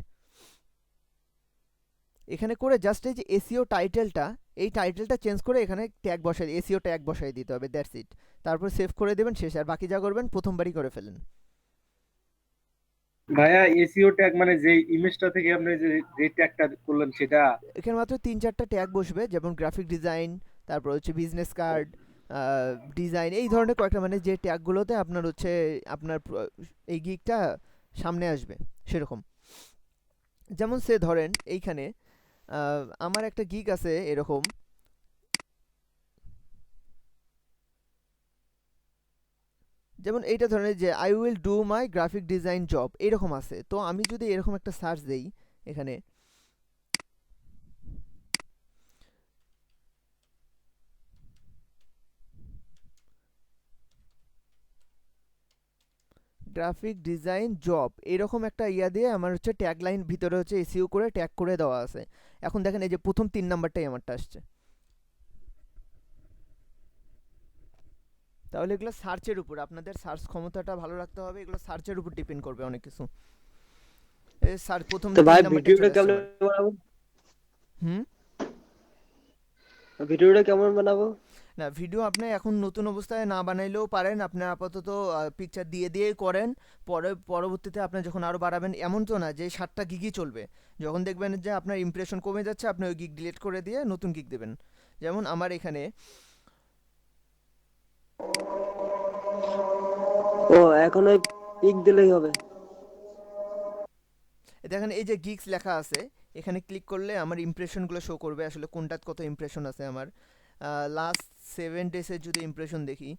A: এখানে করে জাস্ট এই যে এসইও টাইটেলটা, এই টাইটেলটা চেঞ্জ করে এখানে ট্যাগ বসাই, এসইও ট্যাগ বসাই দিতে হবে, দ্যাটস ইট। তারপর সেভ করে দেবেন, শেষ। আর বাকি যা করবেন প্রথমবারই করে ফেলেন।
D: ভাইয়া এসইও ট্যাগ মানে যে ইমেজটা থেকে আপনি যে ট্যাগটা করলেন সেটা?
A: এখানে মাত্র 3-4টা ট্যাগ বসবে, যেমন গ্রাফিক ডিজাইন, তারপর হচ্ছে বিজনেস কার্ড, ডিজাইন, এই ধরনের কয়েকটা, মানে যে ট্যাগগুলোতে আপনার হচ্ছে আপনার এই গিগটা সামনে আসবে সেরকম। যেমন ধরেন এইখানে আমার একটা গিগ আছে এরকম, যেমন এইটা ধরনের যে I will do my graphic design job, এরকম আছে। তো আমি যদি এরকম একটা সার্চ দেই এখানে, গ্রাফিক ডিজাইন জব, এরকম একটা ইয়া দিয়ে আমার হচ্ছে ট্যাগ লাইন ভিতরে হচ্ছে এসইও করে ট্যাগ করে দেওয়া আছে। এখন দেখেন এই যে প্রথম 3 নাম্বারটাই আমারটা আসছে। তাহলে এগুলো সার্চের উপর, আপনাদের সার্চ ক্ষমতাটা ভালো রাখতে হবে, এগুলো সার্চের উপর ডিপেন্ড করবে অনেক কিছু। এই সার্চ প্রথম
K: তো
A: 3
K: ভাই
A: নাম্বারটা
K: ভিডিওটা
A: চলে আসছে
K: কেমন
A: আমার।
K: বানাবো?
A: হুম,
K: ভিডিওটা কেমন বানাবো?
A: না ভিডিও আপনি এখন নতুন অবস্থায় না বানাইলেও পারেন, আপনি আপাতত পিকচার দিয়েই করেন। পরবর্তীতে আপনি যখন আরো বাড়াবেন, এমন তো না যে 7টা গিগই চলবে। যখন দেখবেন যে আপনার ইমপ্রেশন কমে যাচ্ছে, আপনি ওই গিগ ডিলিট করে দিয়ে নতুন গিগ দেবেন। যেমন আমার এখানে
K: ও এখন ওই পিক দিলেই হবে?
A: দেখেন এই যে গিগস লেখা আছে, এখানে ক্লিক করলে আমার ইমপ্রেশনগুলো শো করবে, আসলে কোনটাত কত ইমপ্রেশন আছে আমার। লাস্ট 7 ডেজের যদি ইমপ্রেশন দেখি,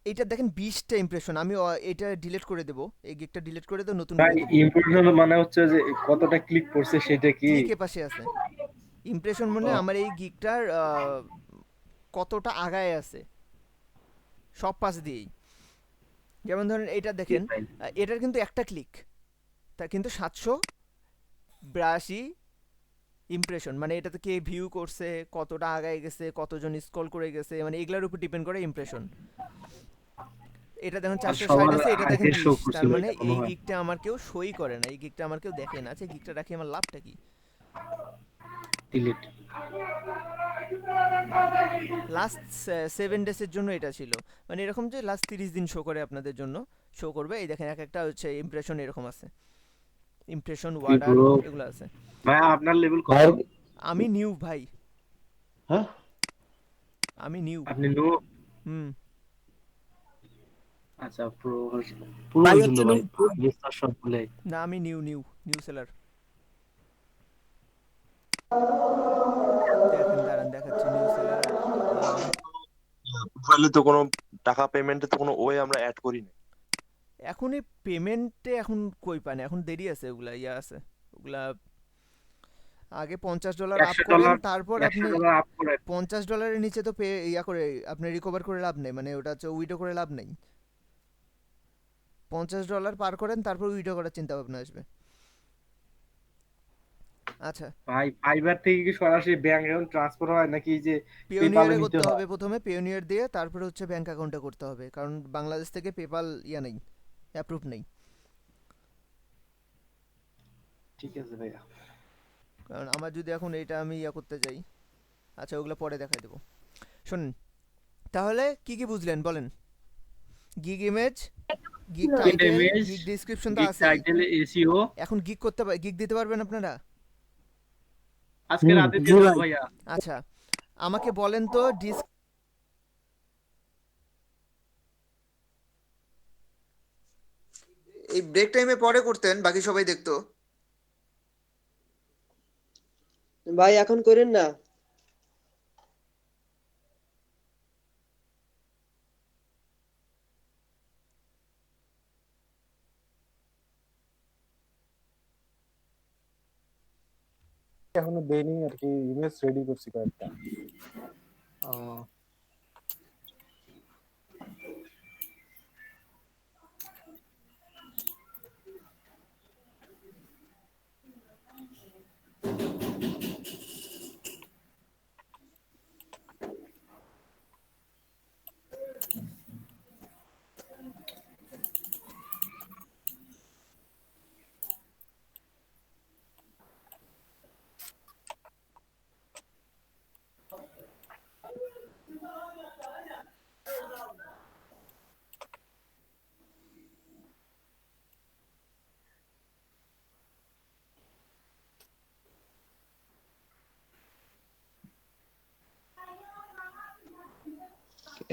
A: এইটা দেখেন 20টা ইমপ্রেশন। আমি এটা ডিলিট করে দেবো, এই গিগটা ডিলিট করে দেবো, নতুন
D: ভাই
A: করে দেবো।
D: ইমপ্রেশন মানে হচ্ছে যে কতটা ক্লিক করছে সেটা কি?
A: ক্লিক এ পাশে আছে ইমপ্রেশন, মানে আমার এই গিগটার কতটা আগায় আছে সব পাশ দিয়েই। যেমন ধরেন এইটা দেখেন, এটার কিন্তু একটা ক্লিক, তা কিন্তু 782 ইমপ্রেশন, মানে এটাতে কে ভিউ করছে, কতটা আগায় গেছে, কতজন স্ক্রল করে গেছে, মানে এগুলোর উপর ডিপেন্ড করে ইমপ্রেশন। এটা দেখুন 460 আছে, এটা দেখেন 20, তার মানে এই গিগটা আমার কেউ সই করে না, এই গিগটা আমার কেউ দেখে না। আচ্ছা গিগটা রাখি, আমার লাভটা কি?
D: ডিলিট।
A: লাস্ট 7 ডেজের জন্য এটা ছিল, মানে এরকম যে লাস্ট 30 দিন শো করে আপনাদের জন্য শো করবে। এই দেখেন এক একটা হচ্ছে ইমপ্রেশন এরকম আছে, ইমপ্রেশন ওয়ার্ডার এগুলো আছে।
D: ভাই আপনার লেভেল কত?
A: আমি নিউ ভাই,
C: হ্যাঁ
A: আমি নিউ।
D: আপনি নো?
A: হুম,
D: আচ্ছা, পুরো
F: ভাই
D: ছিল
F: হচ্ছে
D: ভাই, বিস্তার সব ভুলে।
A: না আমি নিউ সেলার। দেখেন দাঁড়ান দেখাচ্ছি নিউ সেলার।
L: প্রোফাইলে তো কোনো টাকা পেমেন্টে তো কোনো ওয়ে আমরা অ্যাড করি না।
A: এখন এই পেমেন্টে এখন কই পান, এখন দেরি আছে, ওগুলা ইয়া আছে ওগুলা। আগে $50 আপ করেন,
D: $100
A: তারপর আপনি
D: $100 আপ করে।
A: $50 নিচে তো ইয়া করে আপনি রিকভার করে লাভ নেই, মানে ওটা হচ্ছে উইডো করে লাভ নেই। $50 পার করেন, তারপর উইডো করার চিন্তা ভাবনা আসবে। আচ্ছা,
D: ভাই ফাইবার থেকে কি সরাসরি ব্যাংক অ্যাকাউন্ট ট্রান্সফার হয় নাকি এই যে পেপালে
A: পিওনিয়ারে
D: নিতে
A: করতে
D: হয়?
A: হবে প্রথমে, পিওনিয়ার দিয়ে তারপরে হচ্ছে ব্যাংক অ্যাকাউন্টে করতে হবে, কারণ বাংলাদেশ থেকে পেপাল ইয়া নেই, অ্যাপ্রুভ নেই।
D: ঠিক আছে ভাইয়া।
A: কারণ আমার যদি এখন এইটা আমি ইয়া করতে যাই, আচ্ছা ওগুলো পরে দেখাই দেবো। শুনুন, তাহলে কি কি বুঝলেন বলেন? Gig image, gig
I: Gig
A: title,
D: image,
A: gig description তো
D: গিগ
A: আছেই।
D: টাইটেল, এসইও
A: এখন গিগ দিতে পারবেন আপনারা?
D: আজকে রাতে
F: জি
D: দিয়ে দেবো
F: ভাই।
D: ভাইয়া।
A: আচ্ছা, আমাকে বলেন তো এই ব্রেক টাইমে পরে করতেন, বাকি সবাই দেখতো।
K: ভাই এখন করেন না।
E: এখনো দেইনি আর কি, ইমেজ রেডি করছি কয়েকটা।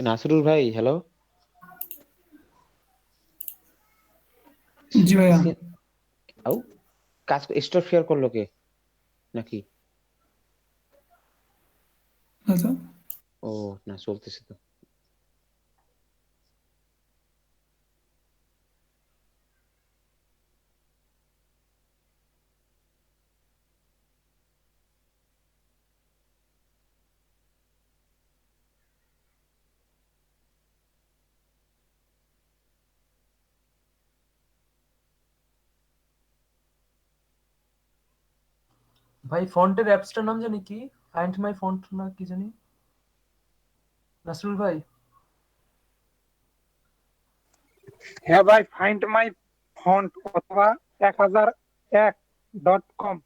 C: নাসরুল ভাই, হ্যালো।
B: জি ভাইয়া।
C: আউ কাজ স্টপ শেয়ার করলো কে নাকি?
B: আচ্ছা,
C: ও না, চলতেছে তো।
H: ভাই ফন্টের অ্যাপসটার নাম জানি কি? ফাইন্ড মাই ফন্ট না কি জানি? নাসরুল ভাই,
E: হ্যাঁ ভাই, ফাইন্ড মাই ফন্ট অথবা 1001.com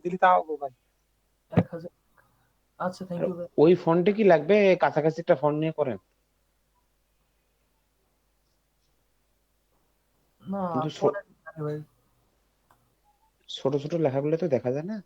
E: দিলি তাও হবে ভাই।
H: 1000। আচ্ছা, থ্যাংক ইউ ভাই।
C: ওই ফন্টে কি লাগবে? কাছাকাছি একটা ফন্ট নিয়ে করেন।
H: না,
C: কিন্তু
H: পরে জানি ভাই।
C: ছোট ছোট লেখাগুলো তো দেখা যায় না।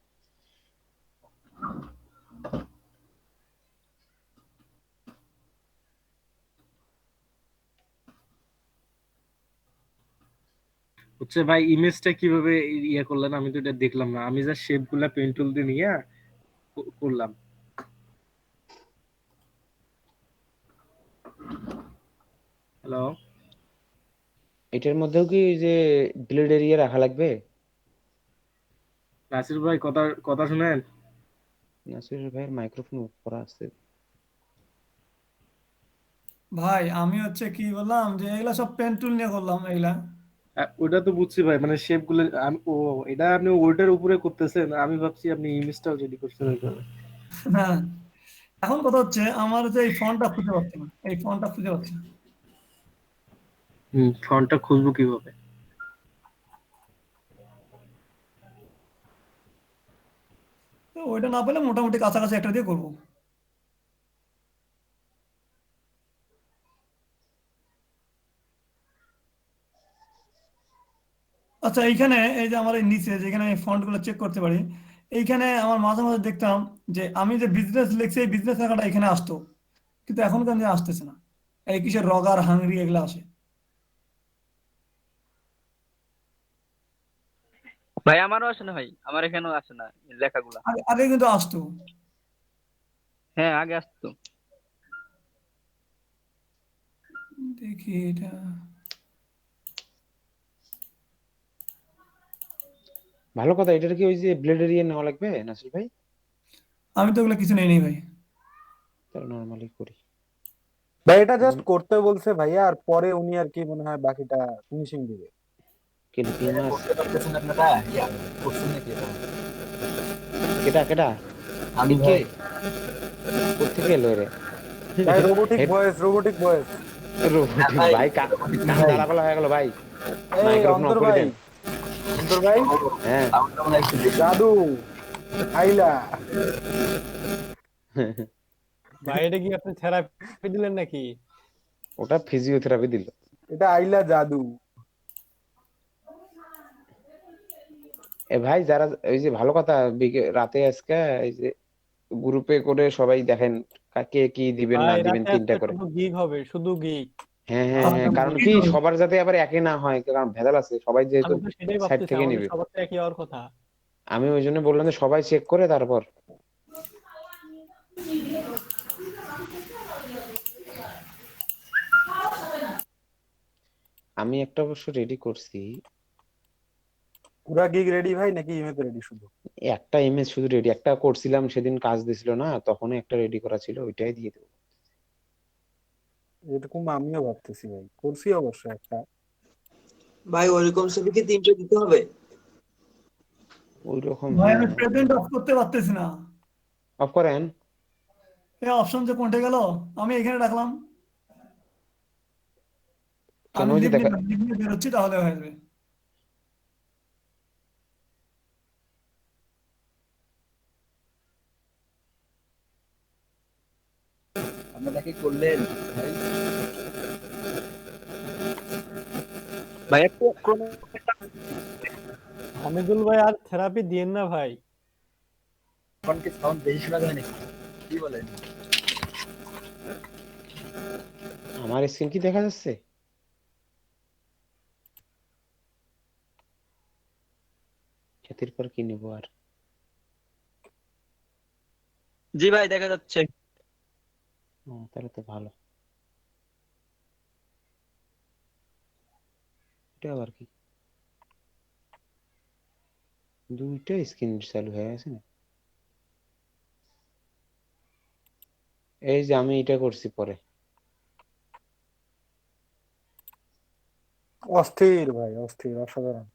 D: হচ্ছে ভাই ইমেজটা কিভাবে ইয়ে করলেন আমি তো এটা দেখলাম না, আমি যা শেপ গুলা পেন টুল দিয়ে নিয়ে করলাম। হ্যালো,
C: এটার মধ্যেও কি যে ব্লেড এরিয়া রাখা লাগবে?
D: নাসির ভাই কথা কথা শুনেন।
C: নাসির ভাইয়ের মাইক্রোফোন অফ করা আছে।
B: ভাই আমি হচ্ছে কি বললাম যে এগুলা সব পেন টুল নিয়ে করলাম এগুলা।
D: ওটা তো বুঝছি ভাই, মানে শেপ গুলো ও এটা আপনি ওটার উপরে করতেছেন, আমি ভাবছি আপনি ইমেজটাও রেডি করছেন ওইভাবে।
B: না, এখন কথা হচ্ছে আমার হচ্ছে এই ফন্টটা খুঁজে পাচ্ছি না, এই ফন্টটা খুঁজে পাচ্ছি না।
D: ফন্টটা খুঁজবো কিভাবে?
B: তো ওইটা না পেলে মোটামুটি কাছাকাছি একটা দিয়ে করবো। আচ্ছা, এইখানে এই যে আমার এই নিচে যেখানে আমি ফন্ট গুলো চেক করতে পারি, এইখানে আমার মাঝে মাঝে দেখতাম যে আমি যে বিজনেস লিখছি এই বিজনেস লেখাটা এখানে আসতো, কিন্তু এখন কেন যে আসতেছে না? এই কিসের রগার হাংরি এগুলা আসে।
F: ভাই আমারও আসে না ভাই, আমার এখানেও আসে না লেখাগুলা।
B: আগে আগে কিন্তু আসতো।
F: হ্যাঁ আগে আসতো।
B: দেখি এটা,
C: ভালো কথা, এটার কি ওই যে ব্লেডের ইয়ে নেওয়া লাগবে নাসির ভাই?
B: আমি তো ওগুলো কিছু নেই ভাই।
C: তাহলে নর্মালি করি।
E: ভাই এটা জাস্ট
C: যেমন
E: করতে বলছে ভাইয়া, আর পরে উনি আর কি মনে হয় বাকিটা ফিনিশিং দিবে।
C: কেটে 3 মাস।
H: করতে পারতেছেন আপনারা করছেন নাকি এটা?
C: কেটা কেটা
H: আমি
C: কে
H: ভাই
C: কোথেকে এলো রে?
E: ভাই robotic voice, robotic voice.
C: Robotic
H: ভাই,
C: ভাই, কান জ্বালা পালা হয়ে গেল ভাই।
E: এই
C: মাইক্রোফোন অফ
E: অন্তর
C: করে
E: ভাই,
C: দেন।
E: অন্তর ভাই,
C: হ্যাঁ।
H: সাউন্ডটা মনে হয় একটু বেশি।
E: জাদু, আইলা।
M: ভাই এটা কি আপনি থেরাপি দিলেন নাকি?
C: ওটা ফিজিওথেরাপি দিল।
E: এটা আইলা জাদু।
C: এ ভাই যারা ওই যে ভালো কথা, রাতে আজকে এই যে গ্রুপে করে সবাই দেখেন কে কি দিবেন না
M: ভাই
C: দিবেন
M: রাতে
C: 3টা
M: আজকে
C: করে।
M: শুধু গিগ হবে, শুধু গিগ।
C: হ্যাঁ হ্যাঁ হ্যাঁ, কারণ কি সবার যাতে আবার একই না হয়, কারণ ভেজাল আছে, সবাই যেহেতু
M: আমি তো সেটাই
C: সাইড
M: ভাবতেছি,
C: থেকে
M: আমাদের
C: নিবে।
M: সবার তো একই হওয়ার কথা।
C: আমি ওই জন্য বললাম যে সবাই চেক করে তারপর। আমি একটা অবশ্য রেডি করছি।
E: পুরা গিগ রেডি ভাই নাকি ইমেজ রেডি শুধু?
C: একটা ইমেজ শুধু রেডি, একটা করছিলাম সেদিন, কাজ দিছিল না তখন একটা রেডি করা ছিল, ওইটাই দিয়ে দেবো।
E: এরকম আমিও ভাবতেছি ভাই, করছি অবশ্য একটা।
K: ভাই ওইরকম ছবি কি 300 দিতে হবে?
C: ওই রকম
B: ভাই
C: হ্যাঁ।
B: আমি প্রেজেন্ট অফ করতে পারতেছি না।
C: অফ করেন।
B: এই অপশন যে কোনটা গেল, আমি এখানে রাখলাম।
C: কেন
B: আমি
C: ওই যে
B: লিভ
C: দেখা,
B: নিয়ে বেরোচ্ছি, তাহলে হয়ে যাবে।
H: আপনারা কি করলেন ভাই?
F: ভাই একটু ক্রমে
M: হামিদুল ভাই আর থেরাপি দিয়েন না ভাই।
H: এখন কি সাউন্ড বেশি শোনা যায় নাকি? কি বলেন?
C: আমার স্ক্রিন কি দেখা যাচ্ছে? ক্ষতির পর কি নিবো আর?
F: জি ভাই দেখা যাচ্ছে।
C: তাহলে তো ভালো। এটা আবার কি, দুইটা স্ক্রিন চালু হয়ে গেছে না? এই যে আমি এটা করছি পরে।
E: অস্থির ভাই, অস্থির, অসাধারণ।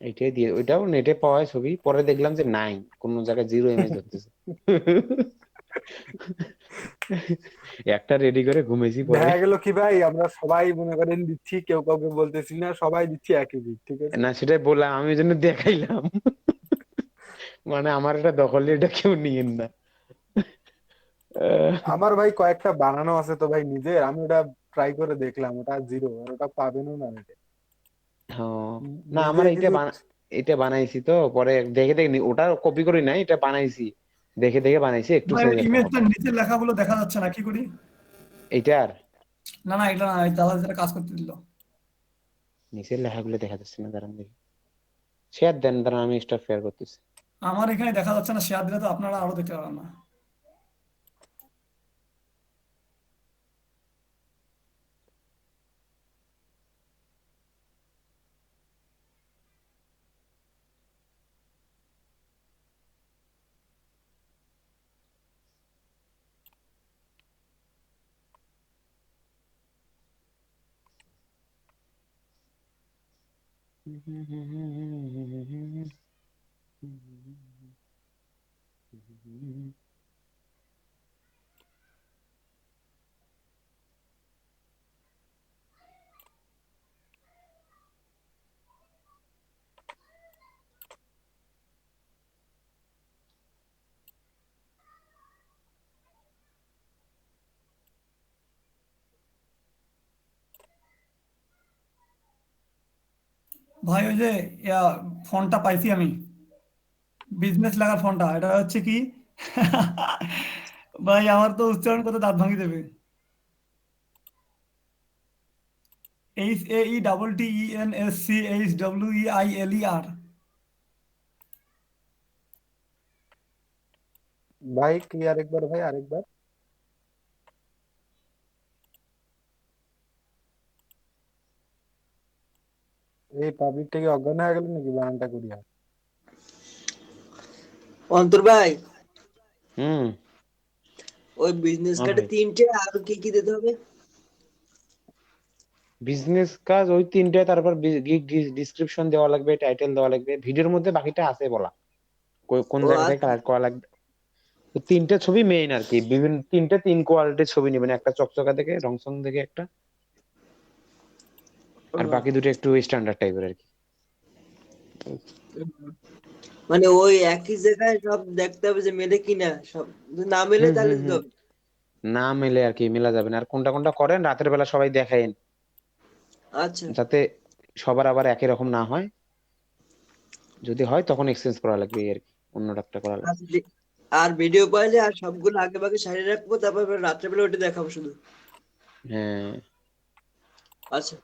C: এইটাই দিয়ে, ওইটাও নেটে পাওয়া ছবি, পরে দেখলাম যে নাই, কোন জায়গায় 0 ইমেজ ধরতেছে। একটা রেডি করে ঘুমেছি পরে।
E: দেখা গেল কি ভাই, আমরা সবাই মনে করেন দিচ্ছি, কেউ কাউকে বলতেছি না, সবাই দিচ্ছি একই দিক, ঠিক আছে?
C: না সেটাই বললাম, আমি ওই জন্য দেখাইলাম। মানে আমার এটা দখলে, এটা কেউ নিয়েন না।
E: আমার ভাই কয়েকটা বানানো আছে তো ভাই নিজের, আমি ওটা ট্রাই করে দেখলাম, ওটা 0, আর ওটা পাবেনও না নেটে।
C: না
E: নিজে
C: আমার
E: কিছু
C: এটা বানাইছি তো, পরে দেখে দেখে ওটা কপি করি নাই, এটা বানাইছি, দেখে দেখে বানাইছি, একটু
B: ভাই
C: চেঞ্জ একটা
B: ইমেজটা
C: হবে।
B: নিচের লেখাগুলো দেখা যাচ্ছে না, কি করি?
C: এইটার
B: না না, এটা না, এই দাদা যেটা কাজ করতে দিল।
C: নিচের লেখাগুলো দেখা যাচ্ছে না, দাঁড়ান দেখি। শেয়ার দেন, দাঁড়ান আমি স্টার শেয়ার করতেছি।
B: আমার এখানে দেখা যাচ্ছে না, শেয়ার দিলে তো আপনারা আরো দেখতে পাবেন না। ভাই ওই যে ফোনটা পাইছি আমি, বিজনেস লেখার ফোনটা, এটা হচ্ছে কি? ভাই আমার তো উচ্চারণ করতে দাঁত ভাঙি দেবে। HAETTENSCHWEILER।
E: ভাই কি আরেকবার ভাই আরেকবার এই পাবলিকটা কি অজ্ঞান হয়ে গেল নাকি বানানটা করিয়া?
K: অন্তর ভাই
C: হুম।
K: ওই বিজনেস
C: হ্যাঁ
K: কার্ডে
C: ভাই,
K: 3টে আর কি কি দিতে হবে?
C: বিজনেস কাজ ওই 3টে, তারপর ডিসক্রিপশন দেওয়া লাগবে, টাইটেল দেওয়া লাগবে, ভিডিওর মধ্যে বাকিটা আছে বলা, কোন
K: ও
C: জায়গা থেকে
K: আচ্ছা।
C: কালেক্ট করা লাগবে। তো 3টে ছবি মেইন আর কি, বিভিন্ন 3 কোয়ালিটির ছবি নেবেন, একটা চকচকা থেকে রংসং থেকে একটা,
K: ও,
C: আর বাকি দুটো একটু স্ট্যান্ডার্ড টাইপের আর কি।
K: মানে ওই একই জায়গায় সব দেখতে হবে যে মেলে কিনা, সব যদি না মেলে
C: হুম
K: তাহলে
C: হুম
K: দিতে
C: হুম।
K: হবে।
C: না মেলে আর কি, মেলা যাবে না। আর কোনটা কোনটা করেন রাতের বেলা সবাই দেখায়েন,
K: আচ্ছা
C: যাতে সবার আবার একই রকম না হয়। যদি হয় তখন এক্সচেঞ্জ করা লাগবে এই আর কি, অন্য একটা করা লাগবে।
K: আচ্ছা, আর ভিডিও পাইলে আর সবগুলো আগে ভাগে সারিয়ে রাখবো, তারপর রাত্রেবেলা ওটা দেখাবো শুধু।
C: হ্যাঁ।
K: আচ্ছা।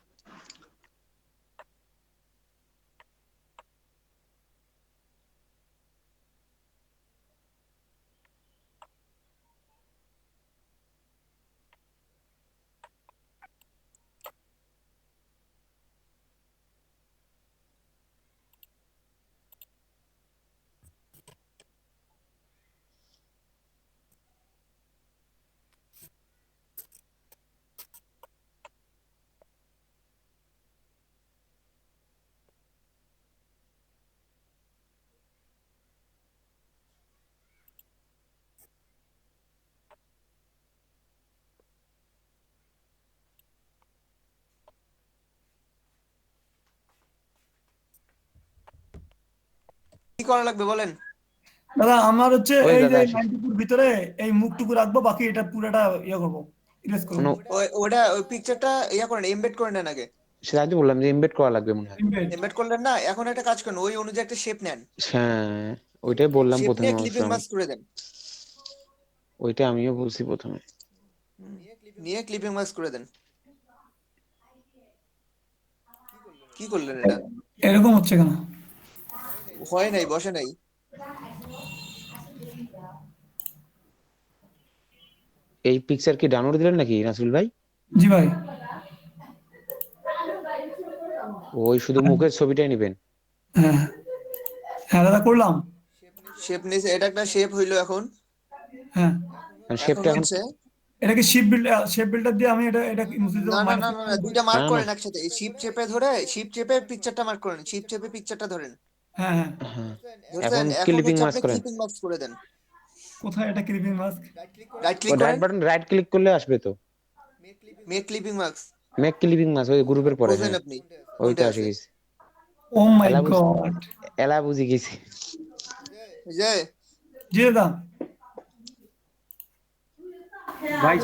A: কি করা লাগবে বলেন?
B: দাদা আমার হচ্ছে
C: ওই
B: এই যে
C: দাদা আসি,
B: 92 ভিতরে এই মুখটুকু রাখবো, বাকি এটা পুরোটা ইয়ে করবো, ইরেজ করবো।
C: কোনো
A: ওটা ওই পিকচারটা ইয়া করেন, এমবেড করে নেন আগে।
C: সেটা আমি বললাম যে এমবেড করা লাগবে মনে হয়।
B: Embed।
A: এমবেড করলেন না, এখন একটা কাজ করেন, ওই অনুযায়ী একটা শেপ নেন।
C: হ্যাঁ, ওইটাই বললাম
A: শেপ
C: প্রথমে
A: নিয়ে
C: অবশ্য
A: ক্লিপিং
C: আমি,
A: মাস্ক করে দেন।
C: ওইটা আমিও বলছি প্রথমে।
A: নিয়ে ক্লিপিং মাস্ক করে দেন। কি করলেন এটা?
B: এরকম হচ্ছে কেন?
A: হয় নাই, বসে নাই।
C: এই পিকচার কি ডাউনলোড দিলেন নাকি নাসিল ভাই?
B: জি ভাই।
C: ওই শুধু মুখের ছবিটাই নেবেন?
B: হ্যাঁ হ্যাঁ দাদা করলাম।
A: শেপ নিয়েছে, এটা একটা শেপ হইলো এখন।
B: হ্যাঁ
A: এখন
C: শেপটা এখন
A: হচ্ছে
B: এটা কি শেপ বিল্ডার দিয়ে আমি এটা কি মুছে দেবো,
A: না না
B: মাইনাস?
A: না না না, দুইটা মার্ক
C: না না,
A: করেন একসাথে, এই শিপ চেপে ধরে শিপ চেপে পিকচারটা মার্ক করেন, শিপ চেপে পিকচারটা ধরেন।
B: হ্যাঁ হ্যাঁ।
C: হ্যাঁ,
A: ধরছেন?
C: এখন
A: এখন
C: ক্লিপিং
A: হচ্ছে
C: মাস্ক
A: আপনি
C: করেন।
A: ক্লিপিং মাস্ক করে দেন।
B: কোথায় এটা ক্লিপিং মাস্ক?
A: রাইট
C: ও
A: ক্লিক
C: রাইট
A: করেন,
C: বাটন, রাইট ক্লিক করলে আসবে তো,
A: make clipping mask.
C: Make clipping mask, ওই গ্রুপের পরে।
A: বুঝলেন
C: হ্যাঁ,
A: আপনি
C: ওইটা
A: কোনটা
C: এসে
A: আছে?
C: গেছে।
B: ও মাই
C: এলা বুঝ
B: গড।
C: এলা বুঝি গেছি।
A: এই যে
B: জি দাদা।
D: ভাই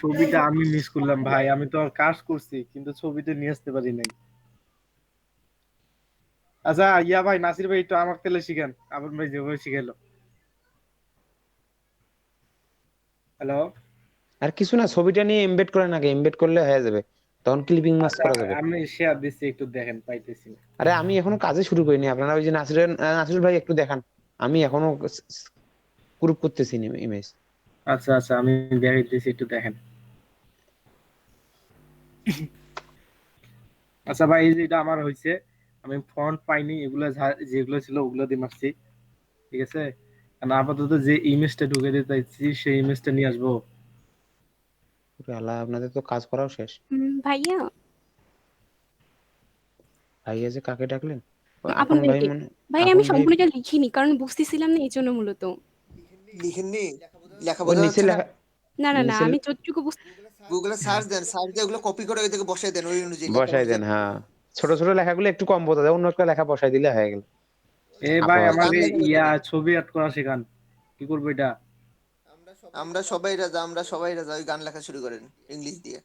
D: ছবিটা আমি মিস করলাম ভাই, আমি তো আর কাজ করছি কিন্তু ছবিটা নিয়ে আসতে পারি নাই। আচ্ছা ইয়া ভাই, নাসির ভাই একটু আমার তেলে শিখান, আবার ভাই যেভাবে শিখাইলো। হ্যালো।
C: আর কিছু না, ছবিটা নিয়ে এমবেড করেন আগে, এমবেড করলে হয়ে যাবে, তখন ক্লিপিং মাস্ক
D: আচ্ছা
C: করা যাবে।
D: আমি শেয়ার দিচ্ছি, একটু দেখেন, পাইতেছি না।
C: আরে আমি এখনো কাজে শুরু করিনি, আপনারা ওই যে নাসির ভাই একটু দেখান, আমি এখনো গ্রুপ করতেছি ইমেজ।
D: আচ্ছা আচ্ছা আমি দেখাইতেছি, একটু দেখেন। আচ্ছা ভাই, এই যে এটা আমার হয়েছে, আমি ফন্ট পাইনি, এগুলা যেগুলো ছিল ওগুলো দিয়ে মারছি, ঠিক আছে। আর আপাতত যে ইমেজটা ঢুকে দিতে চাইছি সেই ইমেজটা নিয়ে আসবো।
C: আল্লাহ, আপনাদের তো কাজ করাও শেষ।
I: ভাইয়া
C: ভাইয়া যে কাকে ডাকলেন? ও আপন
I: আপনার
C: ভাই মনে,
I: ভাই
C: আপন
I: আমি
C: ভাই।
I: সম্পূর্ণটা লিখিনি, কারণ বুঝতেছিলাম না, এই জন্য মূলত।
A: লিখেননি, লেখা
C: ও
A: বোঝা
C: নিচে
A: যাচ্ছে না।
C: লেখা,
I: না না না,
C: নিচে
I: আমি যতটুকু
A: গুগলে সার্চ দেন, সার্চ দিয়ে ওগুলো কপি করে ওই দিকে বসাই দেন, ওই অনুযায়ী লেখা
C: বসাই দেন।
A: অনুযায়ী।
C: হ্যাঁ, ছোট ছোট লেখাগুলো একটু কম বোঝা যায়, অন্য একটা লেখা বসাই দিলে হয়ে গেল।
D: এ ভাই
C: আপাতত
A: গান
D: আমাকে
A: লেখা বলতে
D: ইয়া
A: নেই।
D: ছবি অ্যাড করা শেখান, কি করবো এটা?
A: আমরা সবাই রাজা, ওই গান লেখা শুরু করেন ইংলিশ দিয়ে।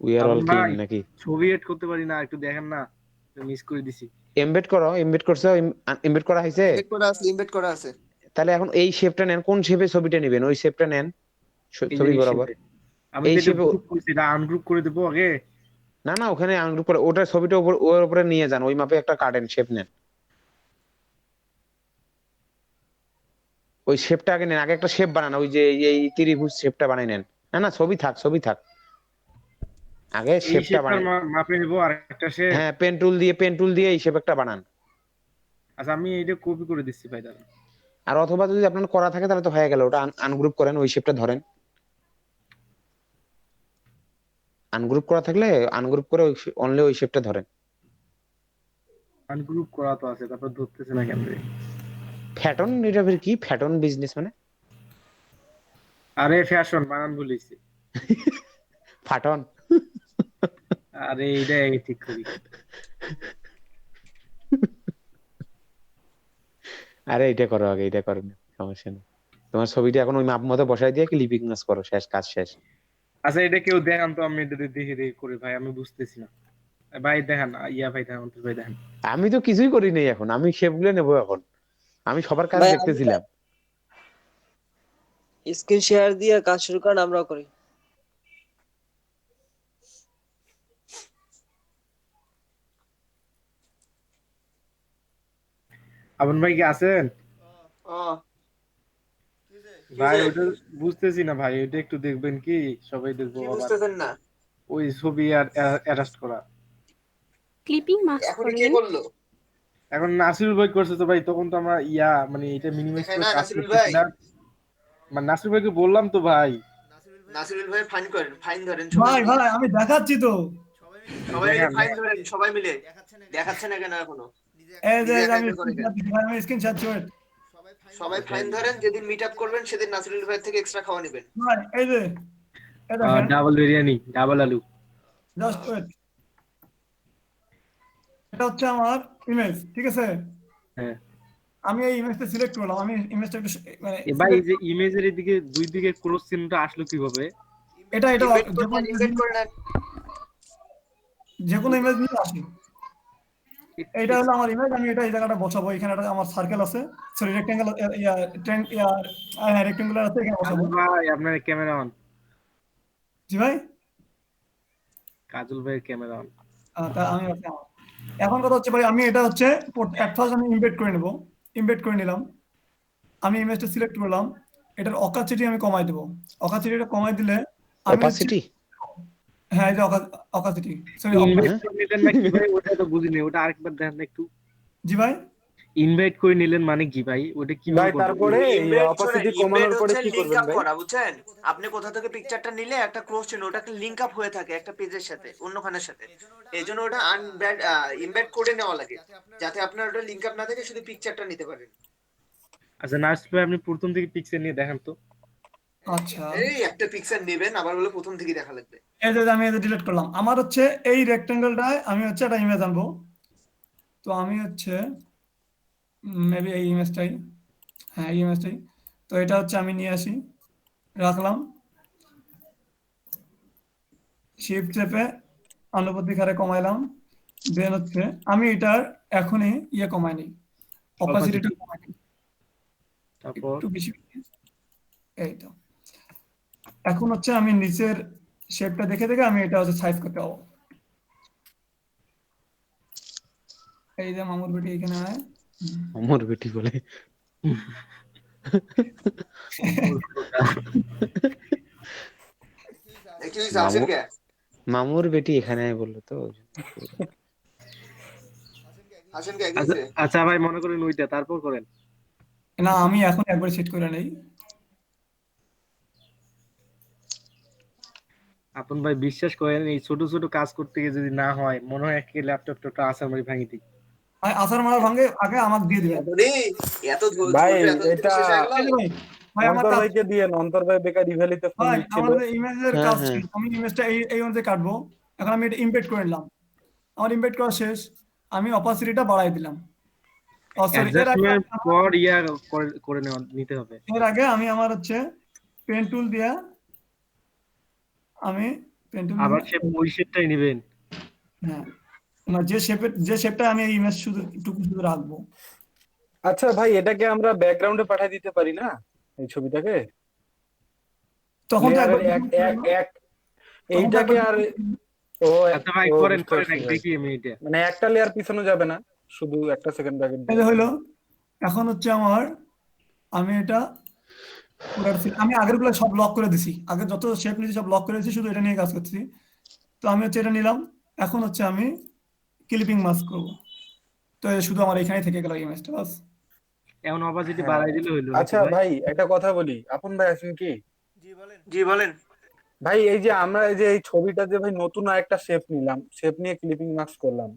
C: উই আর অল
D: আপন
C: কিং
D: ভাই
C: নাকি?
D: ছবি এড করতে পারি না, একটু দেখেন না, মিস করে দিছি।
C: এমবেড করো, এমবেড করছো, এমবেড করা হয়েছে।
A: ইমবেড করা আছে।
C: তাহলে এখন এই শেপটা নেন, কোন শেপে ছবিটা নেবেন ওই শেপটা নেন,
D: এই যে
C: ছবি
D: এই
C: বরাবর
D: শেপে আমি
C: এই
D: তো এটা
C: শেপে।
D: গ্রুপ করছি, এটা আনগ্রুপ করে দেবো আগে।
C: না না, ওখানে আনগ্রুপ করে ওটার ছবিটা ওর উপরে নিয়ে যান, ওই মাপে একটা কাটেন শেপ নেন। ওই শেপটা আগে নেন, আগে একটা শেপ বানান, ওই যে এই ত্রিভুজ শেপটা বানাই নেন। না না, ছবি থাক, আগে
D: এই
C: শেপটা
D: শেপটার
C: বানান।
D: মাপে নিব আর একটা শেপ।
C: হ্যাঁ, পেন টুল দিয়ে এই শেপ একটা বানান।
D: আচ্ছা আমি এটা কপি করে দিচ্ছি ভাই, দাঁড়ান।
C: আর অথবা যদি আপনার করা থাকে তাহলে তো হয়ে গেল, ওটা আনগ্রুপ করেন, ওই শেপটা ধরেন। আনগ্রুপ করা থাকলে আনগ্রুপ করে অনলি ওই শেপটা ধরেন।
D: আনগ্রুপ করা তো আছে, তারপর ধরতেছে না কেন রে?
C: ফ্যাটন, এটা ফের কি ফ্যাটন বিজনেস মানে?
D: আরে ফ্যাশন বানান বলেছি।
C: ফাটন।
D: আরে এইটা আগে ঠিক করি।
C: আরে এটা করো আগে, এটা করো না, সমস্যা নেই। তোমার ছবিটা এখন ওই মাপ মতো বসাই দিয়ে ক্লিপিং করো, শেষ কাজ শেষ।
D: আচ্ছা এটা কেউ দেখান তো, আমি এটা দেখে করে ভাই, আমি বুঝতেছি না। ভাই দেখান, ভাই দেখান, অন্তর ভাই দেখান।
C: আমি তো কিছুই করি নাই এখন, আমি শেপগুলো নেবো এখন, আমি সবার কাজ
K: ভাই,
C: দেখতেছিলাম।
K: স্ক্রিন শেয়ার দিয়ে কাজ শুরু করেন, আমরাও করি।
D: আপন ভাই কি আছেন? ভাই
A: কিসে?
D: ওটা বুঝতেছি না ভাই, ওটা একটু দেখবেন কি? সবাই দেখবো
A: কি
D: আবার।
A: বুঝতেছেন না?
D: ওই ছবি আর অ্যাটাচ করা।
I: ক্লিপিং মাস্ক
A: এখন কে
I: করেন।
A: করলো?
D: এখন নাসিরুল ভাই করছে তো ভাই, তখন তো আমরা মানে এটা মিনিমাইজ
A: দেখায়
D: করে
A: না
D: কাজ
A: নাসিরুল ভাই?
D: করতেছিলাম। মানে নাসিরুল ভাইকে বললাম তো ভাই।
A: নাসিরুল ভাই ফাইন করেন, ফাইন ধরেন
B: ভাই আমি দেখাচ্ছি তো।
A: সবাই মিলে
D: দেখান,
A: ফাইন ধরেন, সবাই মিলে। দেখাচ্ছে না কেন এখনো?
B: এই যে
A: নিজে একা
B: আমি
A: একা করে কেন?
B: Screenshot wait.
A: সবাই ফাইন ধরেন, যেদিন মিট আপ করবেন সেদিন নাসিরুল ভাই থেকে এক্সট্রা খাওয়া নেবেন।
B: ভাই এই যে এই দেখেন,
D: ডাবল বিরিয়ানি, ডাবল আলু।
B: Just wait. এটা হচ্ছে আমার ইমেজ, ঠিক আছে?
D: হ্যাঁ
B: আমি এই ইমেজটা সিলেক্ট করলাম, আমি ইমেজটা একটু মানে
D: ভাই, এই যে ইমেজের এদিকে দুই দিকে ক্রস চিহ্নটা আসলো কিভাবে?
B: এটা
A: ইনভাইট করে নেন, ইনভাইট করে নেন।
B: যে কোনো ইমেজ নিয়ে আসি। এইটা হলো আমার ইমেজ, আমি এটা এই জায়গাটা বসাবো, এখানে একটা আমার সার্কেল আছে, সরি রেক্টেঙ্গেল, রেক্টেঙ্গুলার আছে, এখানে বসাবো।
D: ভাই আপনার ক্যামেরা অন,
B: জি ভাই।
D: কাজল ভাইয়ের ক্যামেরা অন।
B: তা আমি এখন কথা হচ্ছে ভাই, আমি এটা হচ্ছে এট ফার্স্ট আমি ইমবেড করে নেব। ইমবেড করে নিলাম, আমি ইমেজটা সিলেক্ট করলাম, এটার অকাসিটি আমি কমাই দেবো। অকাসিটিটা কমাই দিলে আমি
C: অপাসিটি,
B: হ্যাঁ এই যে অকাসিটি, সরি
D: ইনভাইট করে নিলেন নাকি ভাই? ওটা তো বুঝিনি, ওটা আরেকবার দেখান না একটু।
B: জি ভাই।
D: ইনভাইট করে নিলেন মানে কি ভাই? ওটা কি
E: ভাই তারপরে অপাসিটি কমানোর পরে কি
A: লিংক
E: করবেন
A: আপ
E: ভাই?
A: করা, বুঝছেন? আপনি কোথা থেকে পিকচারটা নিলে একটা ক্রস চিহ্ন, ওটাকে লিংক আপ হয়ে থাকে একটা পেজের সাথে, অন্যখানের সাথে। এইজন্য ওটা ইমবেড করে নেওয়া লাগে, যাতে আপনার ওটা লিংক আপ না থাকে, শুধু পিকচারটা নিতে পারেন।
D: আচ্ছা নার্স ভাই, আপনি প্রথম থেকে পিকচার নিয়ে দেখান তো।
B: আচ্ছা
A: এই একটা পিকচার নেবেন, আবার বলে প্রথম থেকে দেখা লাগবে।
B: এই যে আমি এটা ডিলিট করলাম। আমার হচ্ছে এই রেক্টেঙ্গেলটায় আমি হচ্ছে একটা ইমেজ আনবো। তো আমি হচ্ছে মেবি এই ইমেজটাই, হ্যাঁ এই ইমেজটাই। তো এটা হচ্ছে আমি নিয়ে আসি, রাখলাম, শিফট চেপে আনুপাতিক হারে কমাইলাম। দেন হচ্ছে আমি এটার এখনই কমাই নিই, অপাসিটিটা কমাই নিই
D: তারপর
B: একটু বেশি। এই তো এখন হচ্ছে আমি নিচের শেপটা দেখে দেখে আমি এটা হচ্ছে সাইজ করতে পারবো। এই যে মামুর বেটি এখানে আয়,
C: আমার বেটি বলে। মামুর বেটি এখানে আয় বললো তো।
D: আচ্ছা ভাই মনে করেন ওইটা, তারপর করেন।
B: না আমি এখন একবার সেট করে নেই।
D: আপন ভাই বিশ্বাস করেন, এই ছোট ছোট কাজ করতে গিয়ে যদি না হয়, মনে হয় একটা ল্যাপটপটা আসার মারি ভাঙি দিই।
B: আসার মারা ভাঙে আগে আমাকে দিয়ে দিবেন
E: ভাই এটা
B: ভাই। আমার
E: অন্তর ভাইকে দিয়ে অন্তর ভাই বেকার ইভ্যালিতে ফোন
B: ভাই
E: দিচ্ছিল।
B: আমাদের ইমেজের কাজ শেষ, আমি ইমেজটা এই অনুযায়ী কাটবো। এখন আমি এটা ইমবেড করে নিলাম, আমার ইমবেড করা শেষ, আমি অপাসিটিটা বাড়াই দিলাম।
D: অ্যাডজাস্টমেন্ট পর করে নিতে হবে।
B: এর আগে আমি আমার হচ্ছে পেন টুল দিয়া আমি পেন টুল
D: আবার ওই শেপটাই নেবেন।
B: হ্যাঁ না, যে শেপটা আমি এই ইমেজ শুধু শুধু রাখবো।
E: আচ্ছা ভাই, এটাকে আমরা ব্যাকগ্রাউন্ডে পাঠিয়ে দিতে পারি না এই ছবিটাকে?
B: তখন তো
E: এইটাকে আর
D: আচ্ছা ভাই করেন দেখি আমি এটা,
E: মানে একটা লেয়ার পিছনে যাবে না, শুধু একটা সেকেন্ড ব্যাকেট
B: হলো। এখন হচ্ছে আমার আমি এটা আমি আগেরগুলো সব লক করে দিছি, আগে যত শেপ নিয়েছি সব লক করে দিয়েছি, শুধু এটা নিয়ে কাজ করছি। তো আমি হচ্ছে এটা নিলাম, এখন হচ্ছে আমি ক্লিপিং মাস্ক করব। তো এই শুধু আমার এখানেই থেকে গেল ইমেজটা বাস।
D: এখন অপাসিটি
E: হ্যাঁ।
D: বাড়াই দিলে হইলো নাকি
E: আচ্ছা
D: ভাই?
E: ভাই একটা কথা বলি, আপন ভাই আছেন কি?
K: জি বলেন।
E: ভাই এই যে আমরা এই যে এই ছবিটা যে ভাই নতুন আরেকটা শেপ নিলাম, শেপ নিয়ে ক্লিপিং মাস্ক করলাম,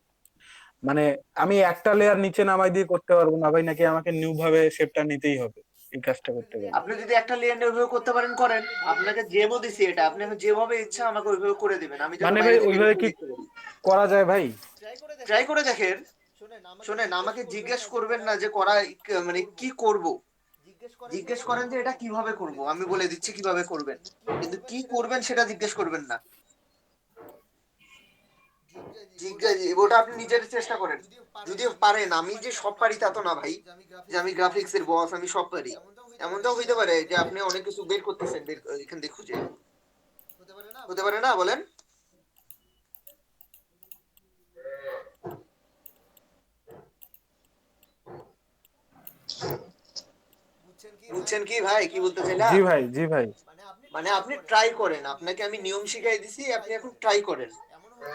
E: মানে আমি একটা লেয়ার নিচে নামাই দিয়ে করতে পারবো না ভাই, নাকি আমাকে নিউ ভাবে শেপটা নিতেই হবে এই কাজটা করতে গেলে?
K: আপনি যদি একটা লেয়ার ওইভাবে করতে পারেন করেন, আপনাকে যেভাবে দিছি এটা আপনি এখন যেভাবে ইচ্ছা আমাকে ওইভাবে করে দিবেন, আমি যেন
E: মানে ভাই
K: বাইরে থেকে
E: ওইভাবে কি
K: দেখতে পারি।
E: করা যায় ভাই?
K: ট্রাই করে দেখেন। শোনেন, আমাকে জিজ্ঞেস করবেন না যে করা মানে কি করব, জিজ্ঞেস করেন যে এটা কিভাবে করব, আমি বলে দিচ্ছি কিভাবে করবেন, কিন্তু কি করবেন সেটা জিজ্ঞেস করবেন না। ওটা আপনি নিজের চেষ্টা করেন, যদিও পারেন। আমি যে সব পারি তা তো না ভাই, যে আমি গ্রাফিক্স এর বস, আমি সব পারি এমনটাও হইতে পারে যে আপনি অনেক কিছু বের করতেছেন এখান থেকে খুঁজে, হতে পারে না বলেন? বুঝছেন কি ভাই কি বলতে চাইলাম?
E: জি ভাই, জি ভাই।
K: মানে আপনি ট্রাই করেন, আপনাকে আমি নিয়ম শিখাই দিছি, আপনি এখন ট্রাই করেন।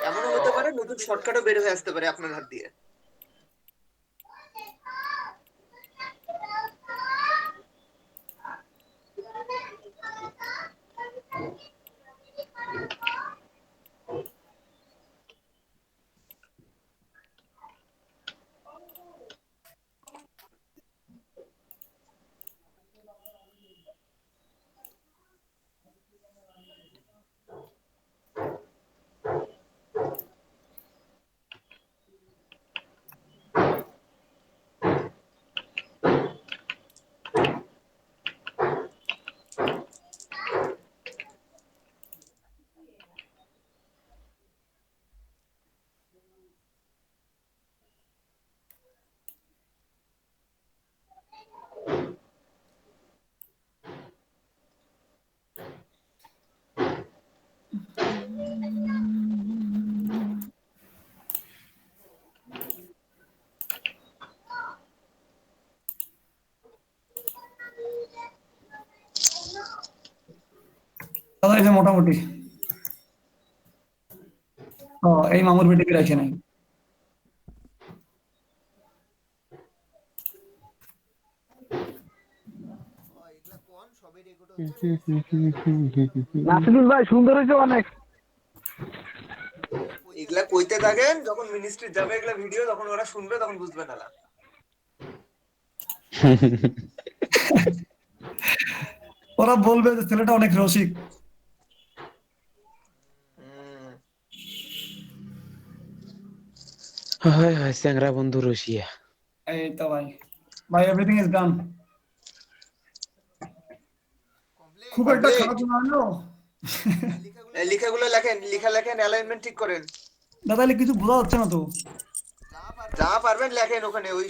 K: এমনও হতে পারে নতুন শর্টকাটও বের হয়ে আসতে পারে আপনার হাত দিয়ে।
B: দাদা এই যে মোটামুটি এই মামুর ভিডিওকে রাখে নাই।
M: নাসিরুল ভাই সুন্দর হয়েছে অনেক।
K: এগুলা কইতে থাকেন, যখন মিনিস্ট্রি যাবে এগুলা ভিডিও, তখন ওরা শুনবে, তখন বুঝবে না।
B: ওরা বলবে যে ছেলেটা অনেক রসিক।
C: হয় হয় স্যাংরা বন্ধু রসিয়া।
B: এই তো ভাই, ভাই এভরিথিং ইজ ডান। খুব একটা খারাপ না হলো।
K: লেখাগুলো লেখেন, লেখেন, অ্যালাইনমেন্ট ঠিক করেন।
B: দাদা কিছু বোঝা যাচ্ছে না তো।
K: যা পারবেন লেখেন ওখানে, ওই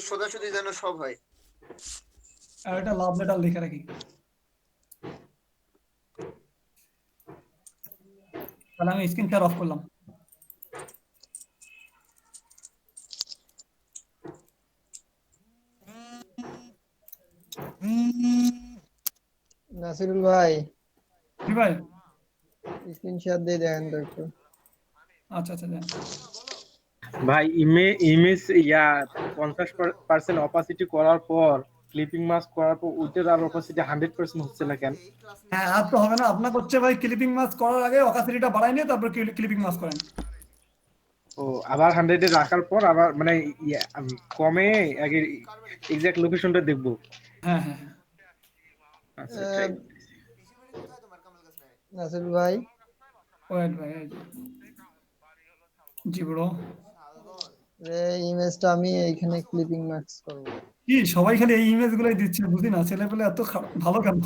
K: সোজাসুজি যেন সব হয়।
B: আর এটা লাভ লেটার লিখে রাখি। তাহলে আমি স্ক্রিন শেয়ার অফ করলাম।
J: নাসিরুল ভাই,
B: কি ভাই?
J: স্ক্রিন শেয়ার দিয়ে দেখেন তো একটু।
B: আচ্ছা আচ্ছা দেন।
D: ভাই ইমেজ 50% অপাসিটি করার পর, ক্লিপিং মাস্ক করার পর ওইটার আর অপাসিটি 100% হচ্ছে না কেন?
B: হ্যাঁ আর তো হবে না, আপনার হচ্ছে ভাই ক্লিপিং মাস্ক করার আগে অপাসিটিটা বাড়াই নিয়ে তারপর ক্লিপিং মাস্ক করেন।
D: ও আবার 100 এ রাখার পর আবার মানে কমে আগে এক্সাক্ট লোকেশনটা দেখবো।
B: হ্যাঁ হ্যাঁ
D: আচ্ছা try
J: নাসিরুল ভাই,
B: ওয়েট ভাই। জি ব্রো।
J: এই ইমেজটা আমি এইখানে ক্লিপিং মাস্ক করব।
B: কি সবাই খালি এই ইমেজ গুলোই দিচ্ছে, বুঝি না ছেলে পেলে এত ভালো কেন?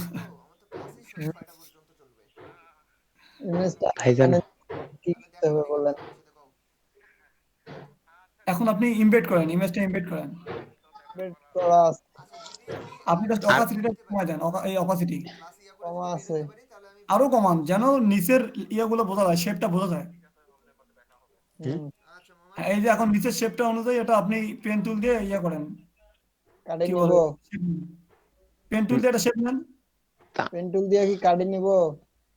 J: ইমেজটা
C: ভাইজান
J: কি করতে হবে বলেন?
B: এখন আপনি ইমবেড করেন, ইমেজটা ইমবেড করেন।
J: বেড করা আছে,
B: আপনি জাস্ট অপাসিটিটা কমায় দেন, এই অপাসিটি
J: কমা আছে।
B: আরো কমান যেন নিচের ইয়েগুলো বোঝা যায়, শেপটা বোঝা যায়। হ্যাঁ, এই যে এখন নিচের শেপটা অনুযায়ী এটা আপনি পেন টুল দিয়ে ইয়ে করেন।
J: কাটে
B: কি
J: নিব,
B: বলে পেন টুল দিয়ে একটা শেপ নেন।
N: পেন টুল দিয়ে কি কাটি নিব?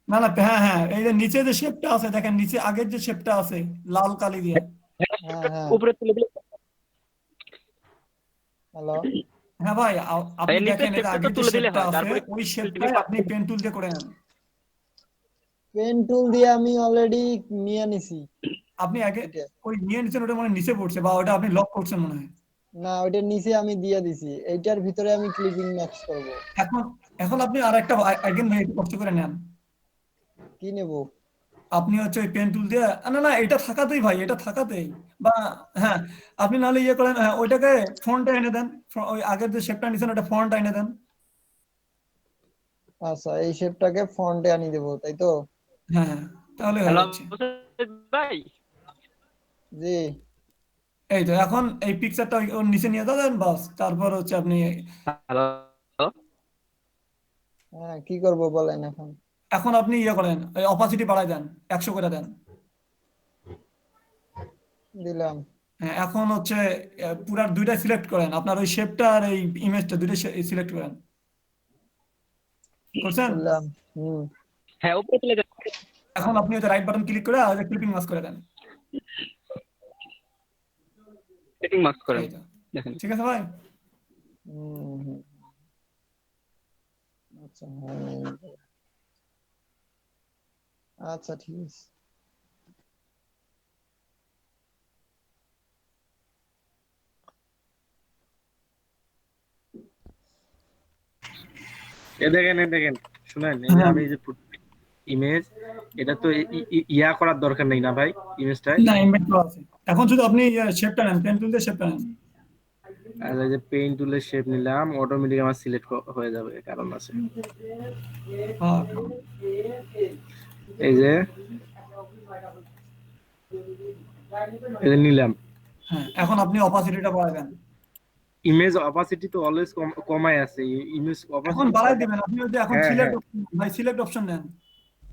B: না না, হ্যাঁ হ্যাঁ, এই যে নিচে যে শেপটা আছে দেখেন, নিচে আগের যে শেপটা আছে লাল কালি দিয়ে।
N: হ্যাঁ হ্যাঁ।
F: উপরে তুলে দিলে
N: হ্যালো,
B: হ্যাঁ ভাই, আপনি
F: নিচের
B: দেখেন এই যে
F: শেপটা তো
B: আগের যে
F: তুলে দিলে
B: শেপটা
F: হয়,
B: আছে
F: তারপরে
B: ওই শেপটাই আপনি পেন টুল দিয়ে করে নেন।
N: পেন টুল দিয়ে আমি অলরেডি নিয়ে নিছি
B: আপনি আগে
N: এটা।
B: ওই নিয়ে নিচ্ছেন, ওটা মানে নিচে পড়ছে বা ওটা আপনি লক করছেন মনে হয়।
N: না, ওইটার নিচে আমি দিয়ে দিছি, এইটার ভিতরে আমি ক্লিপিং ম্যাক্স করব।
B: এখন এখন আপনি আর একটা আইটেম ভাই একটু কষ্ট করে নেন।
N: কি নেব?
B: আপনি হচ্ছে ওই পেন টুল দিয়ে, না না, এটা থাকাতেই ভাই, এটা থাকাতেই, বা হ্যাঁ, আপনি নাহলে ইয়ে করেন, ওইটাকে ফন্টটা এনে দেন, ওই আগের যে শেপটা নিছেন ওটা ফন্টটা এনে দেন।
N: আচ্ছা, এই শেপটাকে ফন্টে আনি দেব, তাই তো?
B: হ্যাঁ হ্যাঁ, তাহলে হয়ে
F: হ্যালো
B: যাচ্ছে।
F: ভাই।
N: জি।
B: এই তো এখন এই পিকচারটা ওর নিচে নিয়ে দেন, বাস, তারপর হচ্ছে আপনি
F: হ্যালো।
N: হ্যাঁ, কি করব বলেন এখন?
B: এখন আপনি ইয়ে করেন, ওই অপাসিটি বাড়ায় দেন, 100 করে দেন।
N: দিলাম।
B: হ্যাঁ, এখন হচ্ছে পুরা দুইটা সিলেক্ট করেন, আপনার ওই শেপটা আর এই ইমেজটা দুইটা সিলেক্ট করেন। করছেন?
N: দিলাম। হুম।
F: হ্যাঁ, উপরে তুলে দেন।
B: এখন আপনি হচ্ছে রাইট বাটন ক্লিক করে আর ক্লিপিং মাস্ক করে দেন।
F: সেটিং মাস্ক করেন
B: এই তো,
F: দেখেন।
B: ঠিক আছে ভাই?
N: হুম, হুম। আচ্ছা, হ্যাঁ। আচ্ছা, ঠিক আছে।
D: এ দেখেন শুনেন, এই যে আমি এই যে ইমেজ, এটা তো ইয়া করার দরকার নেই না ভাই ইমেজটায়?
B: না, ইমবেড করা আছে। এখন শুধু আপনি শেপটা নেন, পেন টুল দিয়ে শেপটা নেন।
D: আর এই যে পেইন্ট টুলের শেপ নিলাম, অটোমেটিক আমার সিলেক্ট হয়ে যাবে, কারণ আছে
B: হ্যাঁ,
D: এই যে এটা নিলাম।
B: হ্যাঁ, এখন আপনি অপাসিটিটা বাড়ায় দেন।
D: ইমেজ অপাসিটি তো অলওয়েজ কমায় আছে, ইমেজ
B: এখন
D: অপাসিটি
B: বাড়ায় দিবেন আপনি, ওই যে এখন
D: হ্যাঁ
B: সিলেক্ট
D: হ্যাঁ
B: ভাই, সিলেক্ট অপশন নেন,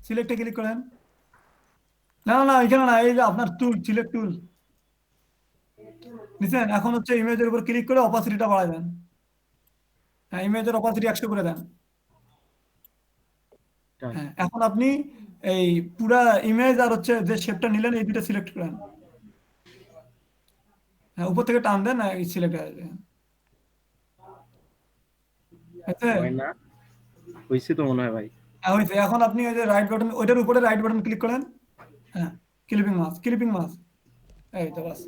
B: সিলেক্টে ক্লিক করেন। না না না, এখানে না, এই যে আপনার টুল, সিলেক্ট টুল নিছেন, এখন হচ্ছে ইমেজের উপর ক্লিক করে অপাসিটিটা বাড়ায় দেন। হ্যাঁ, ইমেজের অপাসিটি 100 করে দেন। হ্যাঁ, এখন আপনি এই পুরা ইমেজ আর হচ্ছে যে শেপটা নিলেন এই দুটো সিলেক্ট করেন। হ্যাঁ, উপর থেকে টান দেন, এই সিলেক্ট হয়ে যাবে। হয়েছে?
D: হয় না, হইছে তো মনে হয় ভাই।
B: হ্যাঁ, হয়েছে। এখন আপনি ওই যে রাইট বাটন, ওইটার উপরে রাইট বাটন ক্লিক করেন। হ্যাঁ, ক্লিপিং মাস্ক, ক্লিপিং মাস্ক, এই তো বাস।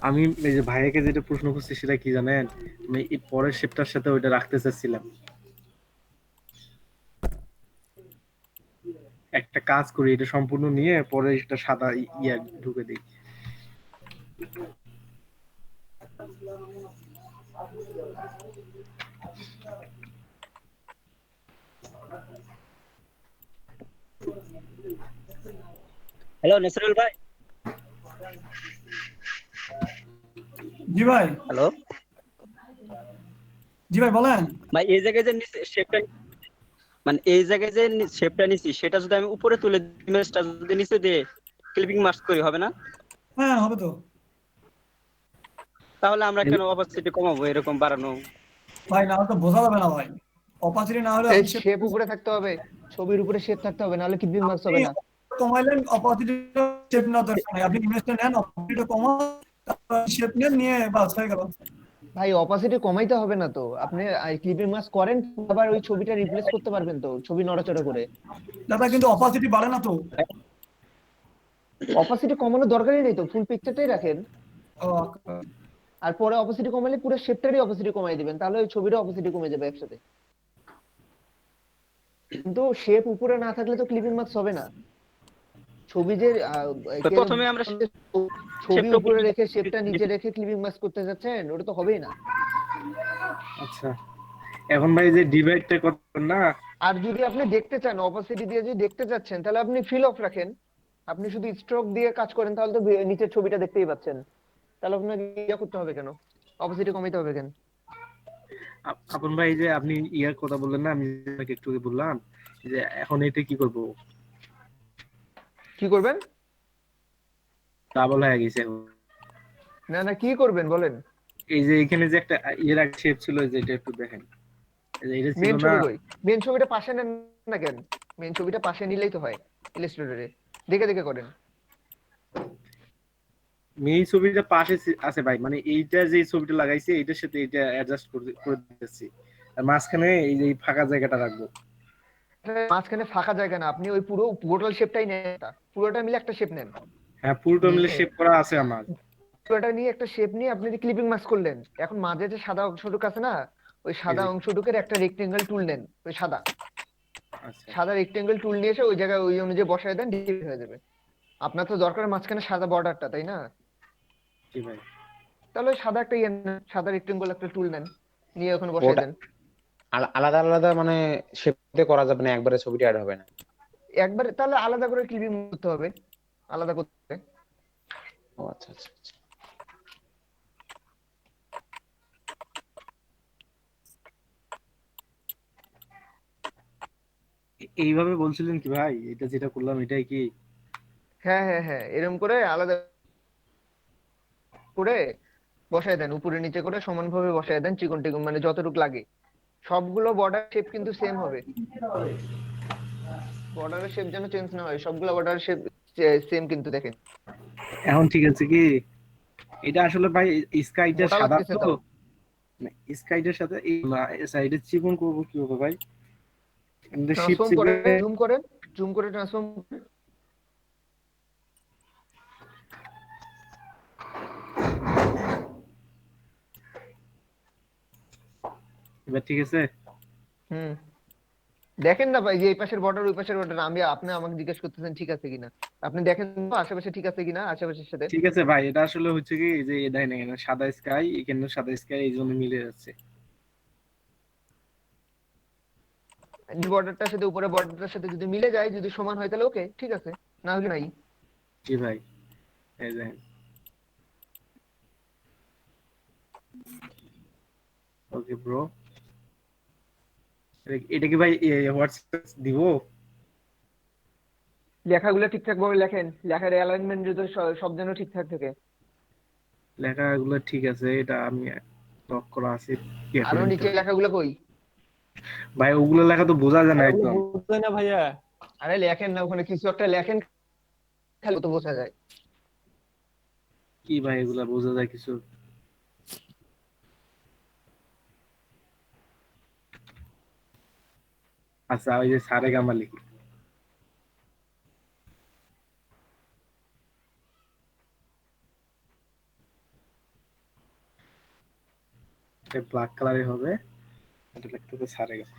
D: আমি এই যে ভাইয়াকে যেটা প্রশ্ন করছি সেটা কি জানেন, আমি এই পরের শেপটার সাথে ওইটা রাখতে চাচ্ছিলাম। একটা কাজ করি, এটা সম্পূর্ণ নিয়ে পরে একটা সাদা ইয়া ঢুকে দিই।
F: হ্যালো নসরুল ভাই।
B: জি ভাই।
F: হ্যালো
B: জি ভাই, বলেন।
F: ভাই, এই জায়গায় যে শেপটা, মানে এই জায়গায় যে শেপটা নিছি সেটা যদি আমি উপরে তুলে ইমেজটা যদি নিচে দিয়ে ক্লিপিং মাস্ক করি, হবে না?
B: হ্যাঁ, হবে তো।
F: তাহলে আমরা কেন অপাসিটি কমাবো এরকম বাড়ানো?
B: ভাই, না হলে তো বোঝা যাবে না ভাই, অপাসিটি না হলে আপনি
K: শেপ উপরে থাকতে হবে, ছবির উপরে শেপ থাকতে হবে, নাহলে ক্লিপিং মার্কস হবে না।
B: কমাইলেন, অপাসিটি শেপ না দরকার নাই, আপনি ইমেজটা নেন, অপাসিটিটা কমান, তারপর শেপ নেন, নিয়ে বাস হয়ে গেল।
K: ভাই অপাসিটি কমাইতে হবে না তো, আপনি ক্লিপিং মার্কস করেন, আবার ওই ছবিটা রিপ্লেস করতে পারবেন তো, ছবি নড়াচড়া করে।
B: দাদা, কিন্তু অপাসিটি বাড়ে না তো।
K: অপাসিটি কমানোর দরকারই নেই তো, ফুল পিকচারটাই রাখেন।
B: ও,
K: আর পরে অপাসিটি কমালে পুরো শেপটারই অপাসিটি কমাই দিবেন, তাহলে ওই ছবিরও অপাসিটি কমে যাবে একসাথে। কিন্তু শেপ উপরে না থাকলে তো ক্লিপিং মার্কস হবে না। ছবি যে
F: প্রথমে আমরা
K: ছবি উপরে রেখে শেপটা নিচে রেখে ক্লিপিং মার্কস করতে যাচ্ছেন, ওটা তো হবেই না।
D: আচ্ছা, এখন ভাই যে ডিভাইডটা করতেন না,
K: আর যদি আপনি দেখতে চান অপাসিটি দিয়ে যদি দেখতে চাচ্ছেন, তাহলে আপনি ফিল অফ রাখেন, আপনি শুধু স্ট্রোক দিয়ে কাজ করেন, তাহলে তো নিচের ছবিটা দেখতেই পাচ্ছেন। তাহলে আপনাকে ইয়া করতে হবে কেন, অপাসিটি কমাইতে হবে কেন?
D: আপন ভাই যে আপনি ইয়ার কথা বললেন না, আমি একটু আগে বললাম যে এখন এটা কি করব,
K: কি করবেন?
D: ডাবল হয়ে গেছে।
K: না না, কি করবেন বলেন।
D: এই যে এখানে যে একটা ইয়ের শেপ ছিল, যে এটা একটু দেখেন, এটা ছিল
K: মেন
D: না।
K: ছবি কই? মেন ছবিটা পাশে নেন না কেন? মেন ছবিটা পাশে নিলেই তো হয় ইলাস্ট্রেটরে। দেখে দেখে করেন।
D: মেইন ছবিটা পাশে আছে ভাই, মানে এইটা যে ছবিটা লাগাইছি এইটার সাথে এটা অ্যাডজাস্ট করে করে দিতেছি, আর মাঝখানে এই যে এই ফাঁকা জায়গাটা রাখবো।
K: মাঝখানে ফাঁকা জায়গা না, আপনি ওই পুরো টোটাল শেপটাই নেন, পুরোটা মিলে একটা শেপ নেন।
D: হ্যাঁ পুরোটা মিলে
K: নিয়ে
D: শেপ করা আছে আমার।
K: পুরোটা নিয়ে একটা শেপ নিয়ে আপনি যে ক্লিপিং মাস্ক করলেন, এখন মাঝে যে সাদা অংশটুকু আছে না, ওই সাদা অংশটুকের একটা রেক্টেঙ্গেল টুল নেন, ওই সাদা
D: আচ্ছা
K: সাদা রেক্টেঙ্গেল টুল নিয়ে এসে ওই জায়গায় ওই অনুযায়ী বসায় দেন, ডিলিট হয়ে যাবে। আপনার তো দরকার মাঝখানে সাদা বর্ডারটা, তাই না?
D: জি ভাই।
K: তাহলে ওই সাদা একটা ইয়ে নেন, সাদা রেক্টেঙ্গেল একটা টুল নেন, নিয়ে ওখানে বসায়
C: ওটা
K: দেন।
C: আলাদা আলাদা মানে শেপে করা যাবে না, একবারে ছবিটা অ্যাড হবে না?
K: একবারে তাহলে আলাদা করে ক্লিপিং করতে হবে, আলাদা করতে হবে।
C: ও আচ্ছা আচ্ছা আচ্ছা।
D: এইভাবে বলছিলেন কি ভাই, এটা যেটা করলাম এটাই কি?
K: হ্যাঁ হ্যাঁ হ্যাঁ, এরকম করে আলাদা করে বসায় দেন, উপরে নিচে করে সমানভাবে বসায় দেন, চিকন টিকন মানে যতটুকু লাগে। সবগুলো বর্ডার শেপ কিন্তু সেম হবে, বর্ডারের শেপ যেন চেঞ্জ না হয়, সবগুলো বর্ডারের শেপ সেম কিন্তু দেখেন।
D: এখন ঠিক আছে কি? এটা আসলে ভাই স্কাইটা
K: মোটা
D: সাদা
K: লাগতেছে
D: তো,
K: তো।
D: স্কাইটার সাথে এই সাইডে চিকন করবো কি হবে ভাই? শিপ
K: ট্রান্সফর্ম করে
D: চেপে
K: জুম করেন, জুম করে ট্রান্সফর্ম।
D: এবার ঠিক আছে।
K: হুম, দেখেন না ভাই যে এই পাশের বর্ডার ওই পাশের বর্ডার, আমি আপনি আমাকে জিজ্ঞেস করতেছেন ঠিক আছে কিনা, আপনি দেখেন তো আশেপাশে ঠিক আছে কিনা, আশেপাশের সাথে।
D: ঠিক আছে ভাই, এটা আসলে হচ্ছে কি এই যে দেখেন এখানে সাদা স্কাই, এখানে সাদা স্কাই, এই জন্য মিলে যাচ্ছে।
K: বর্ডারটার সাথে উপরে বর্ডারটার সাথে যদি মিলে যায়, যদি সমান হয় তাহলে ওকে, ঠিক আছে, না হলে নাই।
D: জি ভাই, এই দেখেন। ওকে ব্রো, এটা কি ভাই হোয়াটসঅ্যাপ দিব?
K: লেখাগুলো ঠিকঠাক ভাবে লেখেন, লেখার অ্যালাইনমেন্ট যদি সব যেন ঠিকঠাক থাকে।
D: লেখাগুলো ঠিক আছে, এটা আমি লক করা আছে। ইয়ে
K: আরো
D: করে নিতে
K: নিচে
D: হবে।
K: লেখাগুলো কই?
D: ভাই ওগুলো লেখা তো বোঝা যায় না একদম।
M: বুঝতে না ভাইয়া।
K: আরে লেখেন না, ওখানে কিছু একটা লেখেন, খালি তো বোঝা যায়।
D: কি ভাই এগুলা বোঝা যায় কিছু? আচ্ছা ওই যে সারে গামা লিখি, ব্ল্যাক কালারে হবে, এটা লিখতে হবে সারে গামা।